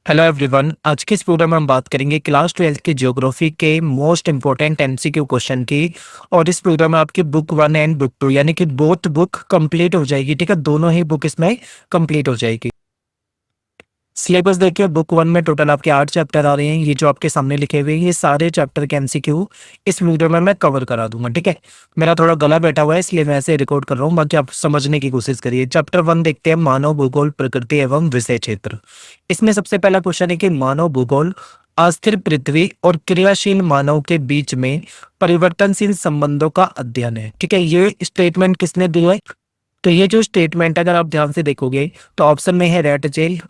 Hello everyone. आज के इस प्रोग्राम में हम बात करेंगे क्लास 12th की ज्योग्राफी के मोस्ट इंपॉर्टेंट एमसीक्यू क्वेश्चन की। और इस प्रोग्राम में आपकी बुक 1 एंड बुक 2 यानी कि बोथ बुक कंप्लीट हो जाएगी। ठीक है, दोनों ही बुक इसमें कंप्लीट हो जाएगी। सिलेबस देखिए, बुक 1 में टोटल आपके 8 चैप्टर आ रहे हैं। ये जो आपके सामने लिखे हुए हैं ये सारे चैप्टर के एमसीक्यू इस वीडियो में मैं कवर करा दूंगा। ठीक है, मेरा थोड़ा गला बैठा हुआ है इसलिए मैं ऐसे रिकॉर्ड कर रहा हूँ, बाकी आप समझने की कोशिश करिए। चैप्टर 1 देखते हैं, मानव भूगोल, प्रकृति एवं विषय क्षेत्र। इसमें सबसे पहला क्वेश्चन है कि मानव भूगोल अस्थिर पृथ्वी और क्रियाशील मानव के बीच में परिवर्तनशील संबंधों का अध्ययन है। ठीक है, ये स्टेटमेंट किसने दिया है? तो ये जो स्टेटमेंट अगर आप ध्यान से देखोगे तो ऑप्शन में है रेटजेल,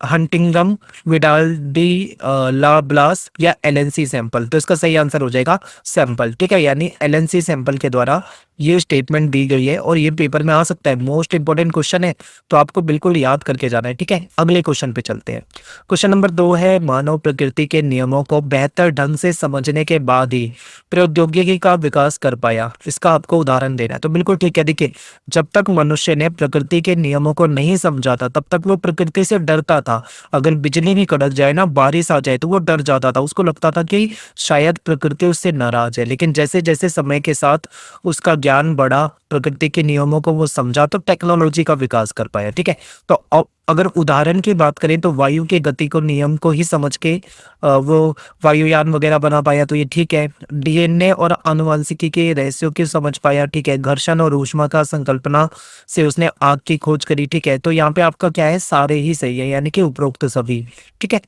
हंटिंगम, विडाल डी, ला ब्लास या एलएनसी सैंपल। तो इसका सही आंसर हो जाएगा सैंपल। ठीक है, यानी एलएनसी सैंपल के द्वारा ये स्टेटमेंट दी गई है और ये पेपर में आ सकता है। मोस्ट इंपॉर्टेंट क्वेश्चन है, तो आपको बिल्कुल याद करके जाना है। ठीक है, अगले क्वेश्चन पे चलते हैं। क्वेश्चन नंबर 2 है, मानव प्रकृति के नियमों को बेहतर ढंग से समझने के बाद ही प्रौद्योगिकी का विकास कर पाया। इसका आपको उदाहरण देना है। तो बिल्कुल ठीक है, देखिए, जब तक मनुष्य ने प्रकृति के नियमों को नहीं समझा था तब तक वो प्रकृति से डरता था। अगर बिजली भी कड़क जाए ना, बारिश आ जाए, तो वो डर जाता था। उसको लगता था कि शायद प्रकृति उससे नाराज है। लेकिन जैसे जैसे समय के साथ उसका ज्ञान बढ़ा, प्रकृति के नियमों को वो समझा, तो टेक्नोलॉजी का विकास कर पाया। ठीक है, तो अगर उदाहरण की बात करें तो वायु के गति को नियम को ही समझ के वो वायुयान वगैरह बना पाया, तो ये ठीक है। डीएनए और आनुवंशिकी के रहस्यों की समझ पाया। ठीक है, घर्षण और ऊष्मा का संकल्पना से उसने आग की खोज करी। ठीक है, तो यहाँ पे आपका क्या है, सारे ही सही है, यानी कि उपरोक्त सभी। ठीक है,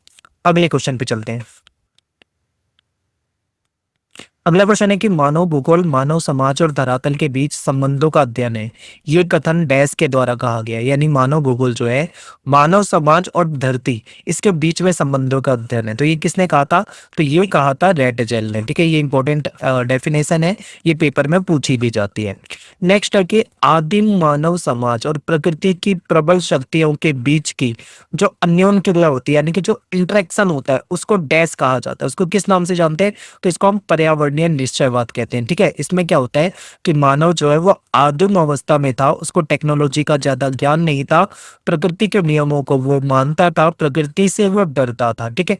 अगले क्वेश्चन पे चलते हैं। अगला प्रश्न है कि मानव भूगोल मानव समाज और धरातल के बीच संबंधों का अध्ययन है। ये कथन डैश के द्वारा कहा गया है, यानी मानव भूगोल जो है मानव समाज और धरती इसके बीच में संबंधों का अध्ययन है। तो ये किसने कहा था? तो ये कहा था रेटजेल ने। ठीक है, ये इंपॉर्टेंट डेफिनेशन है, ये पेपर में पूछी भी जाती है। नेक्स्ट है कि आदिम मानव समाज और प्रकृति की प्रबल शक्तियों के बीच की जो अन्योन क्रिया होती है, यानी कि जो इंटरेक्शन होता है, उसको डैश कहा जाता है। उसको किस नाम से जानते हैं? तो इसको हम पर्यावरणीय निश्चयवाद कहते हैं। ठीक है, इसमें क्या होता है कि मानव जो है वो आदिम अवस्था में था, उसको टेक्नोलॉजी का ज्यादा ज्ञान नहीं था, प्रकृति के नियमों को वो मानता था, प्रकृति से वो डरता था। ठीक है,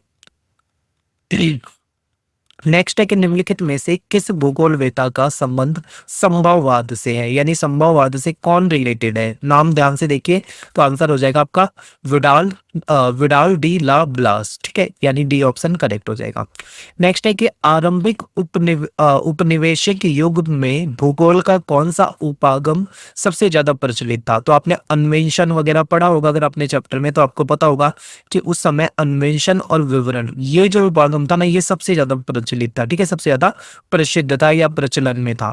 नेक्स्ट है कि निम्नलिखित में से किस भूगोलवेता का संबंध संभववाद से है, यानी संभववाद से कौन रिलेटेड है? नाम ध्यान से देखिए, तो आंसर हो जाएगा आपका विडाल, विडाल डी ला ब्लास। ठीक है, यानी डी ऑप्शन करेक्ट हो जाएगा। नेक्स्ट है कि आरंभिक उपनिवेशिक युग में भूगोल का कौन सा उपागम सबसे ज्यादा प्रचलित था? तो आपने अन्वेषण वगैरह पढ़ा होगा अगर अपने चैप्टर में, तो आपको पता होगा कि उस समय अन्वेषण और विवरण ये जो उपागम था ना, ये सबसे ज्यादा प्रचलित था। ठीक है, सबसे ज्यादा प्रसिद्ध था या प्रचलन में था।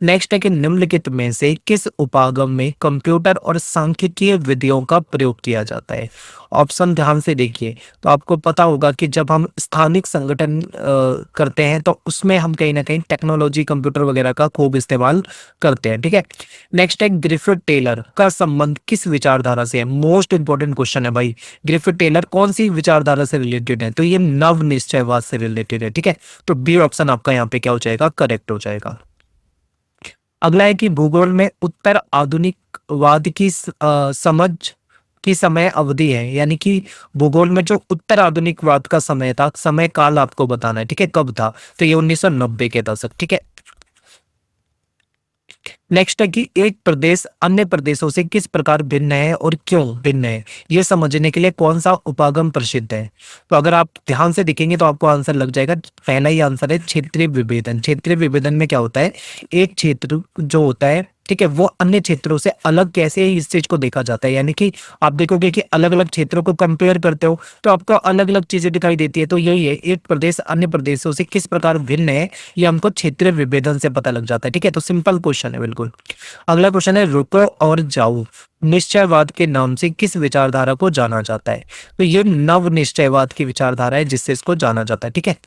नेक्स्ट है कि निम्नलिखित में से किस उपागम में कंप्यूटर और सांख्यिकीय विधियों का प्रयोग किया जाता है? ऑप्शन ध्यान से देखिए, तो आपको पता होगा कि जब हम स्थानिक संगठन करते हैं तो उसमें हम कहीं ना कहीं टेक्नोलॉजी, कंप्यूटर वगैरह का खूब इस्तेमाल करते हैं। ठीक है, नेक्स्ट है ग्रिफिथ टेलर का संबंध किस विचारधारा से है? मोस्ट इंपॉर्टेंट क्वेश्चन है भाई। ग्रिफिथ टेलर कौन सी विचारधारा से रिलेटेड है? तो ये नव निश्चयवाद से रिलेटेड है। ठीक है, तो बी ऑप्शन आपका यहाँ पे क्या हो जाएगा, करेक्ट हो जाएगा। अगला है कि भूगोल में उत्तर आधुनिकवाद की समझ की समय अवधि है, यानी कि भूगोल में जो उत्तर आधुनिकवाद का समय था, समय काल आपको बताना है। ठीक है, कब था? तो ये 1990 के दशक। ठीक है, नेक्स्ट है कि एक प्रदेश अन्य प्रदेशों से किस प्रकार भिन्न है और क्यों भिन्न है, ये समझने के लिए कौन सा उपागम प्रसिद्ध है? तो अगर आप ध्यान से देखेंगे तो आपको आंसर लग जाएगा। पहला ही आंसर है क्षेत्रीय विभेदन। क्षेत्रीय विभेदन में क्या होता है, एक क्षेत्र जो होता है, ठीक है, वो अन्य क्षेत्रों से अलग कैसे इस चीज को देखा जाता है। यानी कि आप देखोगे कि अलग अलग क्षेत्रों को कंपेयर करते हो तो आपको अलग अलग चीजें दिखाई देती है। तो यही है, एक प्रदेश अन्य प्रदेशों से किस प्रकार भिन्न है, ये हमको क्षेत्रीय विभेदन से पता लग जाता है। ठीक है, तो सिंपल क्वेश्चन है बिल्कुल। अगला क्वेश्चन है, रुको और जाओ निश्चयवाद के नाम से किस विचारधारा को जाना जाता है? तो ये नव निश्चयवाद की विचारधारा है जिससे इसको जाना जाता है। ठीक है,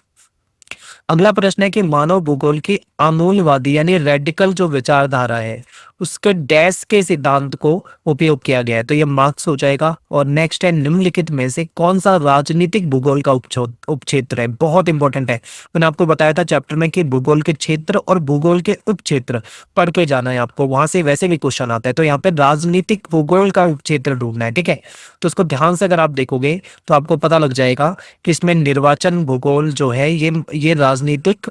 अगला प्रश्न है कि मानव भूगोल की आमूलवादी यानी रेडिकल जो विचारधारा है उसके डैश के सिद्धांत को उपयोग किया गया है, तो ये मार्क्स हो जाएगा। और नेक्स्ट है निम्नलिखित में से कौन सा राजनीतिक भूगोल का उपक्षेत्र है, बहुत इंपॉर्टेंट है। मैंने आपको बताया था चैप्टर में कि भूगोल के क्षेत्र और भूगोल के उपक्षेत्र पढ़ के जाना है आपको, वहां से वैसे भी क्वेश्चन आता है। तो यहाँ पे राजनीतिक भूगोल का उपक्षेत्र ढूंढना है, ठीक है। तो उसको ध्यान से अगर आप देखोगे तो आपको पता लग जाएगा कि इसमें निर्वाचन भूगोल जो है ये राजनीतिक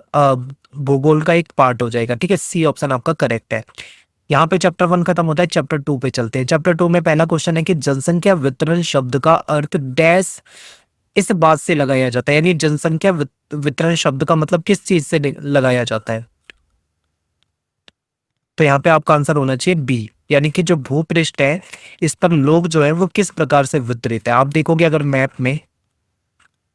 भूगोल का एक पार्ट हो जाएगा, ठीक है। सी ऑप्शन आपका करेक्ट है। यहाँ पे चैप्टर 1 खत्म होता है, चैप्टर 2 पे चलते हैं। चैप्टर 2 में पहला क्वेश्चन है कि जनसंख्या वितरण शब्द का अर्थ डैश इस बात से लगाया जाता है, यानी जनसंख्या वितरण शब्द का मतलब किस चीज से लगाया जाता है। तो यहाँ पे आपका आंसर होना चाहिए बी, यानी कि जो भूपृष्ठ है इस पर लोग जो है वो किस प्रकार से वितरित है। आप देखोगे अगर मैप में,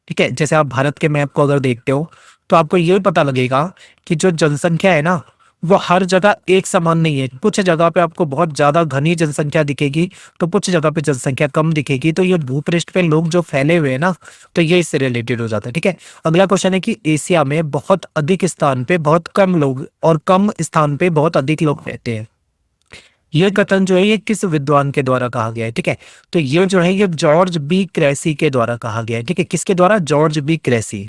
ठीक है, जैसे आप भारत के मैप को अगर देखते हो तो आपको ये पता लगेगा कि जो जनसंख्या है ना वो हर जगह एक समान नहीं है। कुछ जगह पे आपको बहुत ज्यादा घनी जनसंख्या दिखेगी तो कुछ जगह पे जनसंख्या कम दिखेगी। तो ये भूपृष्ठ पे लोग जो फैले हुए हैं ना, तो ये इससे रिलेटेड हो जाता है, ठीक है। अगला क्वेश्चन है कि एशिया में बहुत अधिक स्थान पे बहुत कम लोग और कम स्थान पे बहुत अधिक लोग रहते हैं। ये कथन जो है ये किस विद्वान के द्वारा कहा गया है, ठीक है। तो ये जो है ये जॉर्ज बी क्रेसी के द्वारा कहा गया है, ठीक है। किसके द्वारा? George B Cressey.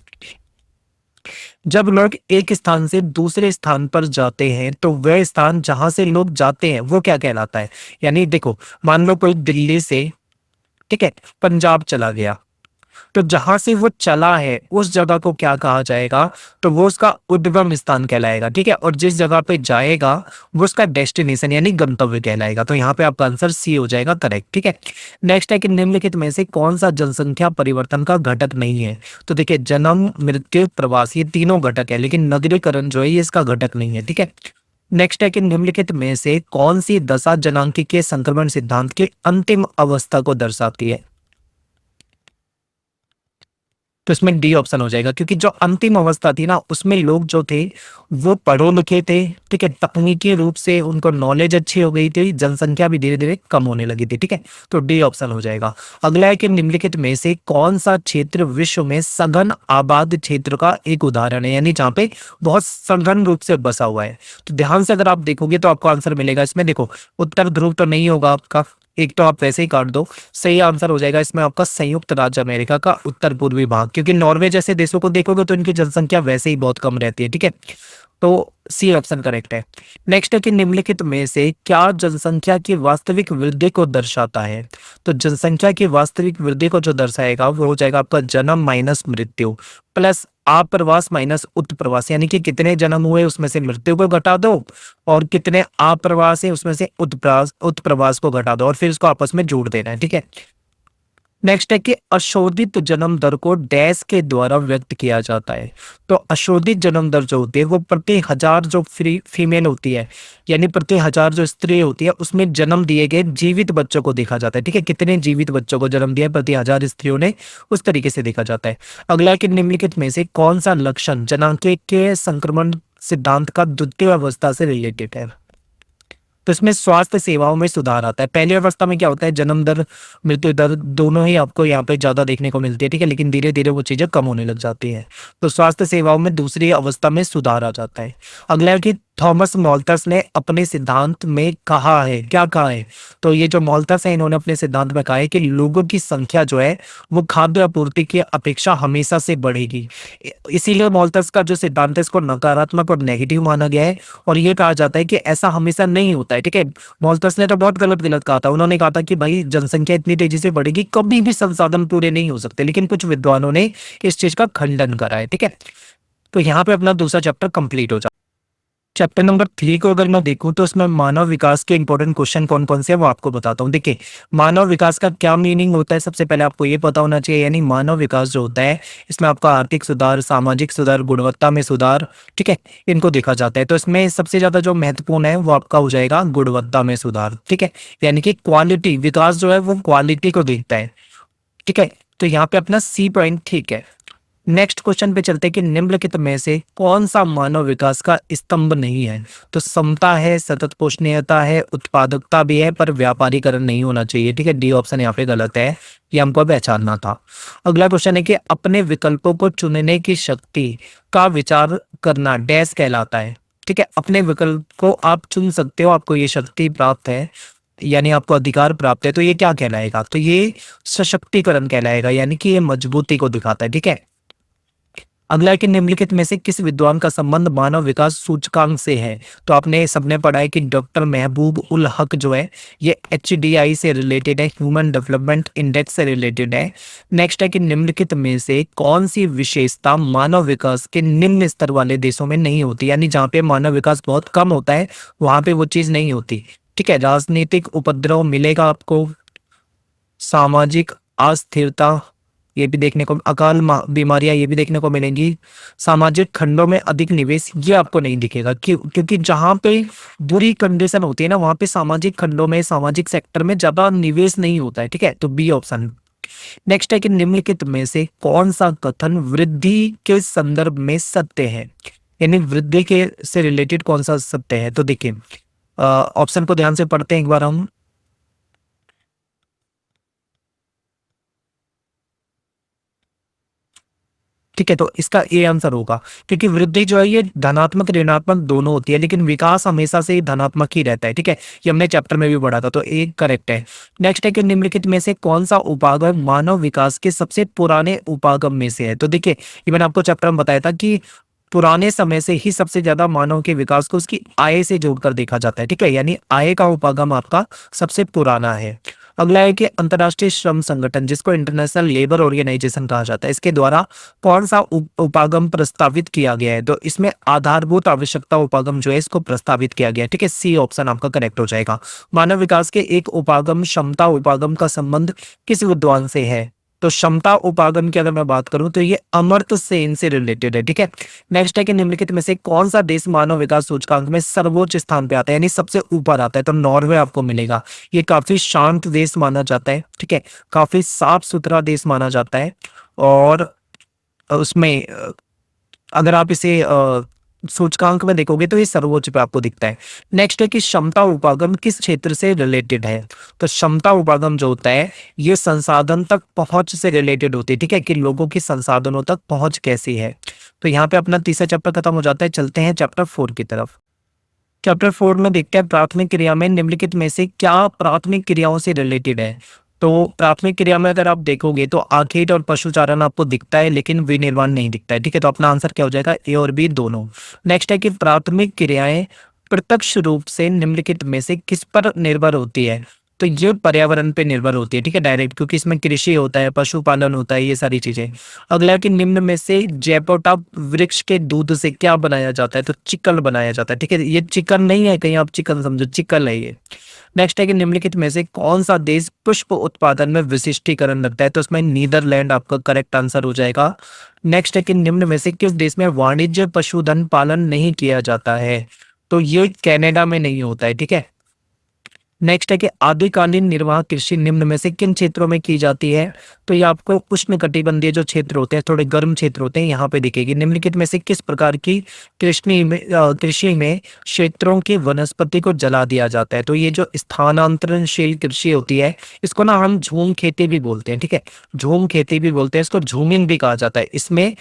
जब लोग एक स्थान से दूसरे स्थान पर जाते हैं तो वह स्थान जहां से लोग जाते हैं वो क्या कहलाता है। यानी देखो, मान लो कोई दिल्ली से, ठीक है, पंजाब चला गया, तो जहां से वो चला है उस जगह को क्या कहा जाएगा, तो वो उसका उद्गम स्थान कहलाएगा, ठीक है। और जिस जगह पे जाएगा वो उसका डेस्टिनेशन यानी गंतव्य कहलाएगा। तो यहाँ पे आपका आंसर सी हो जाएगा करेक्ट, ठीक है। नेक्स्ट है कि निम्नलिखित में से कौन सा जनसंख्या परिवर्तन का घटक नहीं है। तो देखिए, जन्म, मृत्यु, प्रवास, ये तीनों घटक है, लेकिन नगरीकरण जो है ये इसका घटक नहीं है, ठीक है। नेक्स्ट है कि निम्नलिखित में से कौन सी दशा जनांकीय संक्रमण सिद्धांत की अंतिम अवस्था को दर्शाती है। तो इसमें डी ऑप्शन हो जाएगा, क्योंकि जो अंतिम अवस्था थी ना उसमें लोग जो थे वो पढ़ो लिखे थे, ठीक है, तकनीकी रूप से उनको नॉलेज अच्छी हो गई थी, जनसंख्या भी धीरे धीरे कम होने लगी थी, ठीक है। तो डी ऑप्शन हो जाएगा। अगला है कि निम्नलिखित में से कौन सा क्षेत्र विश्व में सघन आबाद क्षेत्र का एक उदाहरण है, यानी जहाँ पे बहुत सघन रूप से बसा हुआ है। तो ध्यान से अगर आप देखोगे तो आपको आंसर मिलेगा इसमें। देखो, उत्तर ध्रुव तो नहीं होगा आपका, एक तो आप वैसे ही काट दो। सही आंसर हो जाएगा इसमें आपका संयुक्त राज्य अमेरिका का उत्तर पूर्वी भाग, क्योंकि नॉर्वे जैसे देशों को देखोगे तो इनकी जनसंख्या वैसे ही बहुत कम रहती है, ठीक है। तो सी ऑप्शन करेक्ट है। नेक्स्ट है कि निम्नलिखित में से क्या जनसंख्या की वास्तविक वृद्धि को दर्शाता है। तो जनसंख्या की वास्तविक वृद्धि को जो दर्शाएगा वो हो जाएगा आपका जन्म माइनस मृत्यु प्लस आप्रवास माइनस उत्प्रवास, यानी कि कितने जन्म हुए उसमें से मृत्यु को घटा दो और कितने आप्रवास है उसमें से उत्प्रवास को घटा दो और फिर इसको आपस में जोड़ देना है, ठीक है। नेक्स्ट है कि अशोधित जन्म दर को डैश के द्वारा व्यक्त किया जाता है। तो अशोधित जन्म दर जो होती है वो प्रति हजार जो फीमेल होती है, यानी प्रति हजार जो स्त्री होती है उसमें जन्म दिए गए जीवित बच्चों को देखा जाता है, ठीक है। कितने जीवित बच्चों को जन्म दिया प्रति हजार स्त्रियों ने, उस तरीके से देखा जाता है। अगला कि निम्नलिखित में से कौन सा लक्षण जनांकीय संक्रमण सिद्धांत का द्वितीय अवस्था से रिलेटेड है। तो इसमें स्वास्थ्य सेवाओं में सुधार आता है। पहली अवस्था में क्या होता है, जन्म दर मृत्यु दर दोनों ही आपको यहाँ पे ज्यादा देखने को मिलती है, ठीक है, लेकिन धीरे धीरे वो चीजें कम होने लग जाती है। तो स्वास्थ्य सेवाओं में दूसरी अवस्था में सुधार आ जाता है। अगला है कि थॉमस मॉल्थस ने अपने सिद्धांत में कहा है, क्या कहा है। तो ये जो मॉल्थस है इन्होंने अपने सिद्धांत में कहा है कि लोगों की संख्या जो है वो खाद्य आपूर्ति की अपेक्षा हमेशा से बढ़ेगी। इसीलिए मॉल्थस का जो सिद्धांत है इसको नकारात्मक और नेगेटिव माना गया है और ये कहा जाता है कि ऐसा हमेशा नहीं होता है, ठीक है। मॉल्थस ने तो बहुत गलत गलत कहा था। उन्होंने कहा था कि भाई जनसंख्या इतनी तेजी से बढ़ेगी, कभी भी संसाधन पूरे नहीं हो सकते, लेकिन कुछ विद्वानों ने इस चीज का खंडन करा है, ठीक है। तो यहाँ पे अपना दूसरा चैप्टर कंप्लीट हो जाता है। चैप्टर नंबर 3 को अगर मैं देखूं तो उसमें मानव विकास के इंपॉर्टेंट क्वेश्चन कौन कौन से हैं वो आपको बताता हूं। देखिए, मानव विकास का क्या मीनिंग होता है सबसे पहले आपको ये पता होना चाहिए। यानी मानव विकास जो होता है इसमें आपका आर्थिक सुधार, सामाजिक सुधार, गुणवत्ता में सुधार, ठीक है, इनको देखा जाता है। तो इसमें सबसे ज्यादा जो महत्वपूर्ण है वो आपका हो जाएगा गुणवत्ता में सुधार, ठीक है। यानी कि क्वालिटी विकास जो है वो क्वालिटी को देखता है, ठीक है। तो यहाँ पे अपना सी पॉइंट ठीक है। नेक्स्ट क्वेश्चन पे चलते हैं कि निम्नलिखित में से कौन सा मानव विकास का स्तंभ नहीं है? तो समता है, सतत पोषणीयता है, उत्पादकता भी है, पर व्यापारीकरण नहीं होना चाहिए। ठीक है, डी ऑप्शन यहाँ पे गलत है, ये हमको पहचानना था। अगला क्वेश्चन है कि अपने विकल्पों को चुनने की शक्ति का विचार करना डैश कहलाता है। ठीक है, अपने विकल्प को आप चुन सकते हो, आपको ये शक्ति प्राप्त है, यानी आपको अधिकार प्राप्त है, तो ये क्या कहलाएगा? तो ये सशक्तिकरण कहलाएगा, यानी कि ये मजबूती को दिखाता है। ठीक है, अगला है कि निम्नलिखित में से किस विद्वान का संबंध मानव विकास सूचकांक से है? तो आपने सबने पढ़ा है कि डॉक्टर महबूब उल हक जो है ये HDI से रिलेटेड है, ह्यूमन डेवलपमेंट इंडेक्स से रिलेटेड है। नेक्स्ट है कि निम्नलिखित में से कौन सी विशेषता मानव विकास के निम्न स्तर वाले देशों में नहीं होती, यानी जहाँ पे मानव विकास बहुत कम होता है वहां पे वो चीज नहीं होती। ठीक है, राजनीतिक उपद्रव मिलेगा आपको, सामाजिक अस्थिरता ये भी देखने को, अकाल बीमारियां ये भी देखने को मिलेंगी, सामाजिक खंडों में अधिक निवेश ये आपको नहीं दिखेगा। क्यों? क्योंकि जहां पे बुरी कंडीशन होती है ना वहां पे सामाजिक खंडों में, सामाजिक सेक्टर में ज्यादा निवेश नहीं होता है। ठीक है, तो बी ऑप्शन। नेक्स्ट है कि निम्नलिखित में से कौन सा कथन वृद्धि के संदर्भ में सत्य है, यानी वृद्धि के से रिलेटेड कौन सा सत्य है? तो देखिए ऑप्शन को ध्यान से पढ़ते हैं एक बार हम। ठीक है, तो इसका ए आंसर होगा, क्योंकि वृद्धि जो है ये धनात्मक ऋणात्मक दोनों होती है, लेकिन विकास हमेशा से धनात्मक ही रहता है। ठीक है, ये हमने चैप्टर में भी पढ़ा था, तो ए करेक्ट है। नेक्स्ट है कि निम्नलिखित में से कौन सा उपागम मानव विकास के सबसे पुराने उपागम में से है? तो देखिए ये मैंने आपको चैप्टर में बताया था कि पुराने समय से ही सबसे ज्यादा मानव के विकास को उसकी आय से जोड़कर देखा जाता है। ठीक है, यानी आय का उपागम आपका सबसे पुराना है। अगला है कि अंतर्राष्ट्रीय श्रम संगठन, जिसको इंटरनेशनल लेबर ऑर्गेनाइजेशन कहा जाता है, इसके द्वारा कौन सा उपागम प्रस्तावित किया गया है? तो इसमें आधारभूत आवश्यकता उपागम जो है इसको प्रस्तावित किया गया है। ठीक है, सी ऑप्शन आपका करेक्ट हो जाएगा। मानव विकास के एक उपागम क्षमता उपागम का संबंध किस विद्वान से है? तो क्षमता उपागम की अगर मैं बात करूं तो ये अमर्त्य सेन से रिलेटेड है। ठीक है, नेक्स्ट है कि निम्नलिखित में से कौन सा देश मानव विकास सूचकांक में सर्वोच्च स्थान पे आता है, यानी सबसे ऊपर आता है? तो नॉर्वे आपको मिलेगा। ये काफी शांत देश माना जाता है। ठीक है, काफी साफ सुथरा देश माना जाता है, और उसमें अगर आप इसे सूचकांक में देखोगे तो ये सर्वोच्च पे आपको दिखता है। नेक्स्ट है कि क्षमता उपागम किस क्षेत्र से रिलेटेड है? तो क्षमता उपागम जो होता है ये संसाधन तक पहुंच से रिलेटेड होती है। ठीक है, कि लोगों की संसाधनों तक पहुंच कैसी है। तो यहाँ पे अपना तीसरा चैप्टर खत्म हो जाता है, चलते हैं चैप्टर 4 की तरफ। चैप्टर 4 में देखते हैं प्राथमिक क्रिया में निम्नलिखित में से क्या प्राथमिक क्रियाओं से रिलेटेड है? तो प्राथमिक क्रिया में अगर आप देखोगे तो आखेट और पशुचारण आपको दिखता है, लेकिन विनिर्माण नहीं दिखता है। ठीक है, तो अपना आंसर क्या हो जाएगा? ए और बी दोनों। नेक्स्ट है कि प्राथमिक क्रियाएं प्रत्यक्ष रूप से निम्नलिखित में से किस पर निर्भर होती है? तो ये पर्यावरण पे निर्भर होती है। ठीक है, डायरेक्ट, क्योंकि इसमें कृषि होता है, पशुपालन होता है, ये सारी चीजें। अगला है कि निम्न में से जैपोटा वृक्ष के दूध से क्या बनाया जाता है? तो चिकन बनाया जाता है। ठीक है, ये चिकन नहीं है कहीं आप चिकन समझो, चिकन है ये। नेक्स्ट है कि निम्नलिखित में से कौन सा देश पुष्प उत्पादन में विशिष्टीकरण रखता है? तो इसमें नीदरलैंड आपका करेक्ट आंसर हो जाएगा। नेक्स्ट है कि निम्न में से किस देश में वाणिज्य पशुधन पालन नहीं किया जाता है? तो ये कनाडा में नहीं होता है। ठीक है, नेक्स्ट है कि आदिकालीन निर्वाह कृषि निम्न में से किन क्षेत्रों में की जाती है? तो ये आपको उष्णकटिबंधीय जो क्षेत्र होते हैं, थोड़े गर्म क्षेत्र होते हैं, यहाँ पे दिखेगी। निम्नलिखित में से किस प्रकार की कृषि में क्षेत्रों की वनस्पति को जला दिया जाता है? तो ये जो स्थानांतरणशील कृषि होती है इसको ना हम झूम खेती भी बोलते हैं। ठीक है, झूम खेती भी बोलते हैं, इसको झूमिंग भी कहा जाता है। इसमें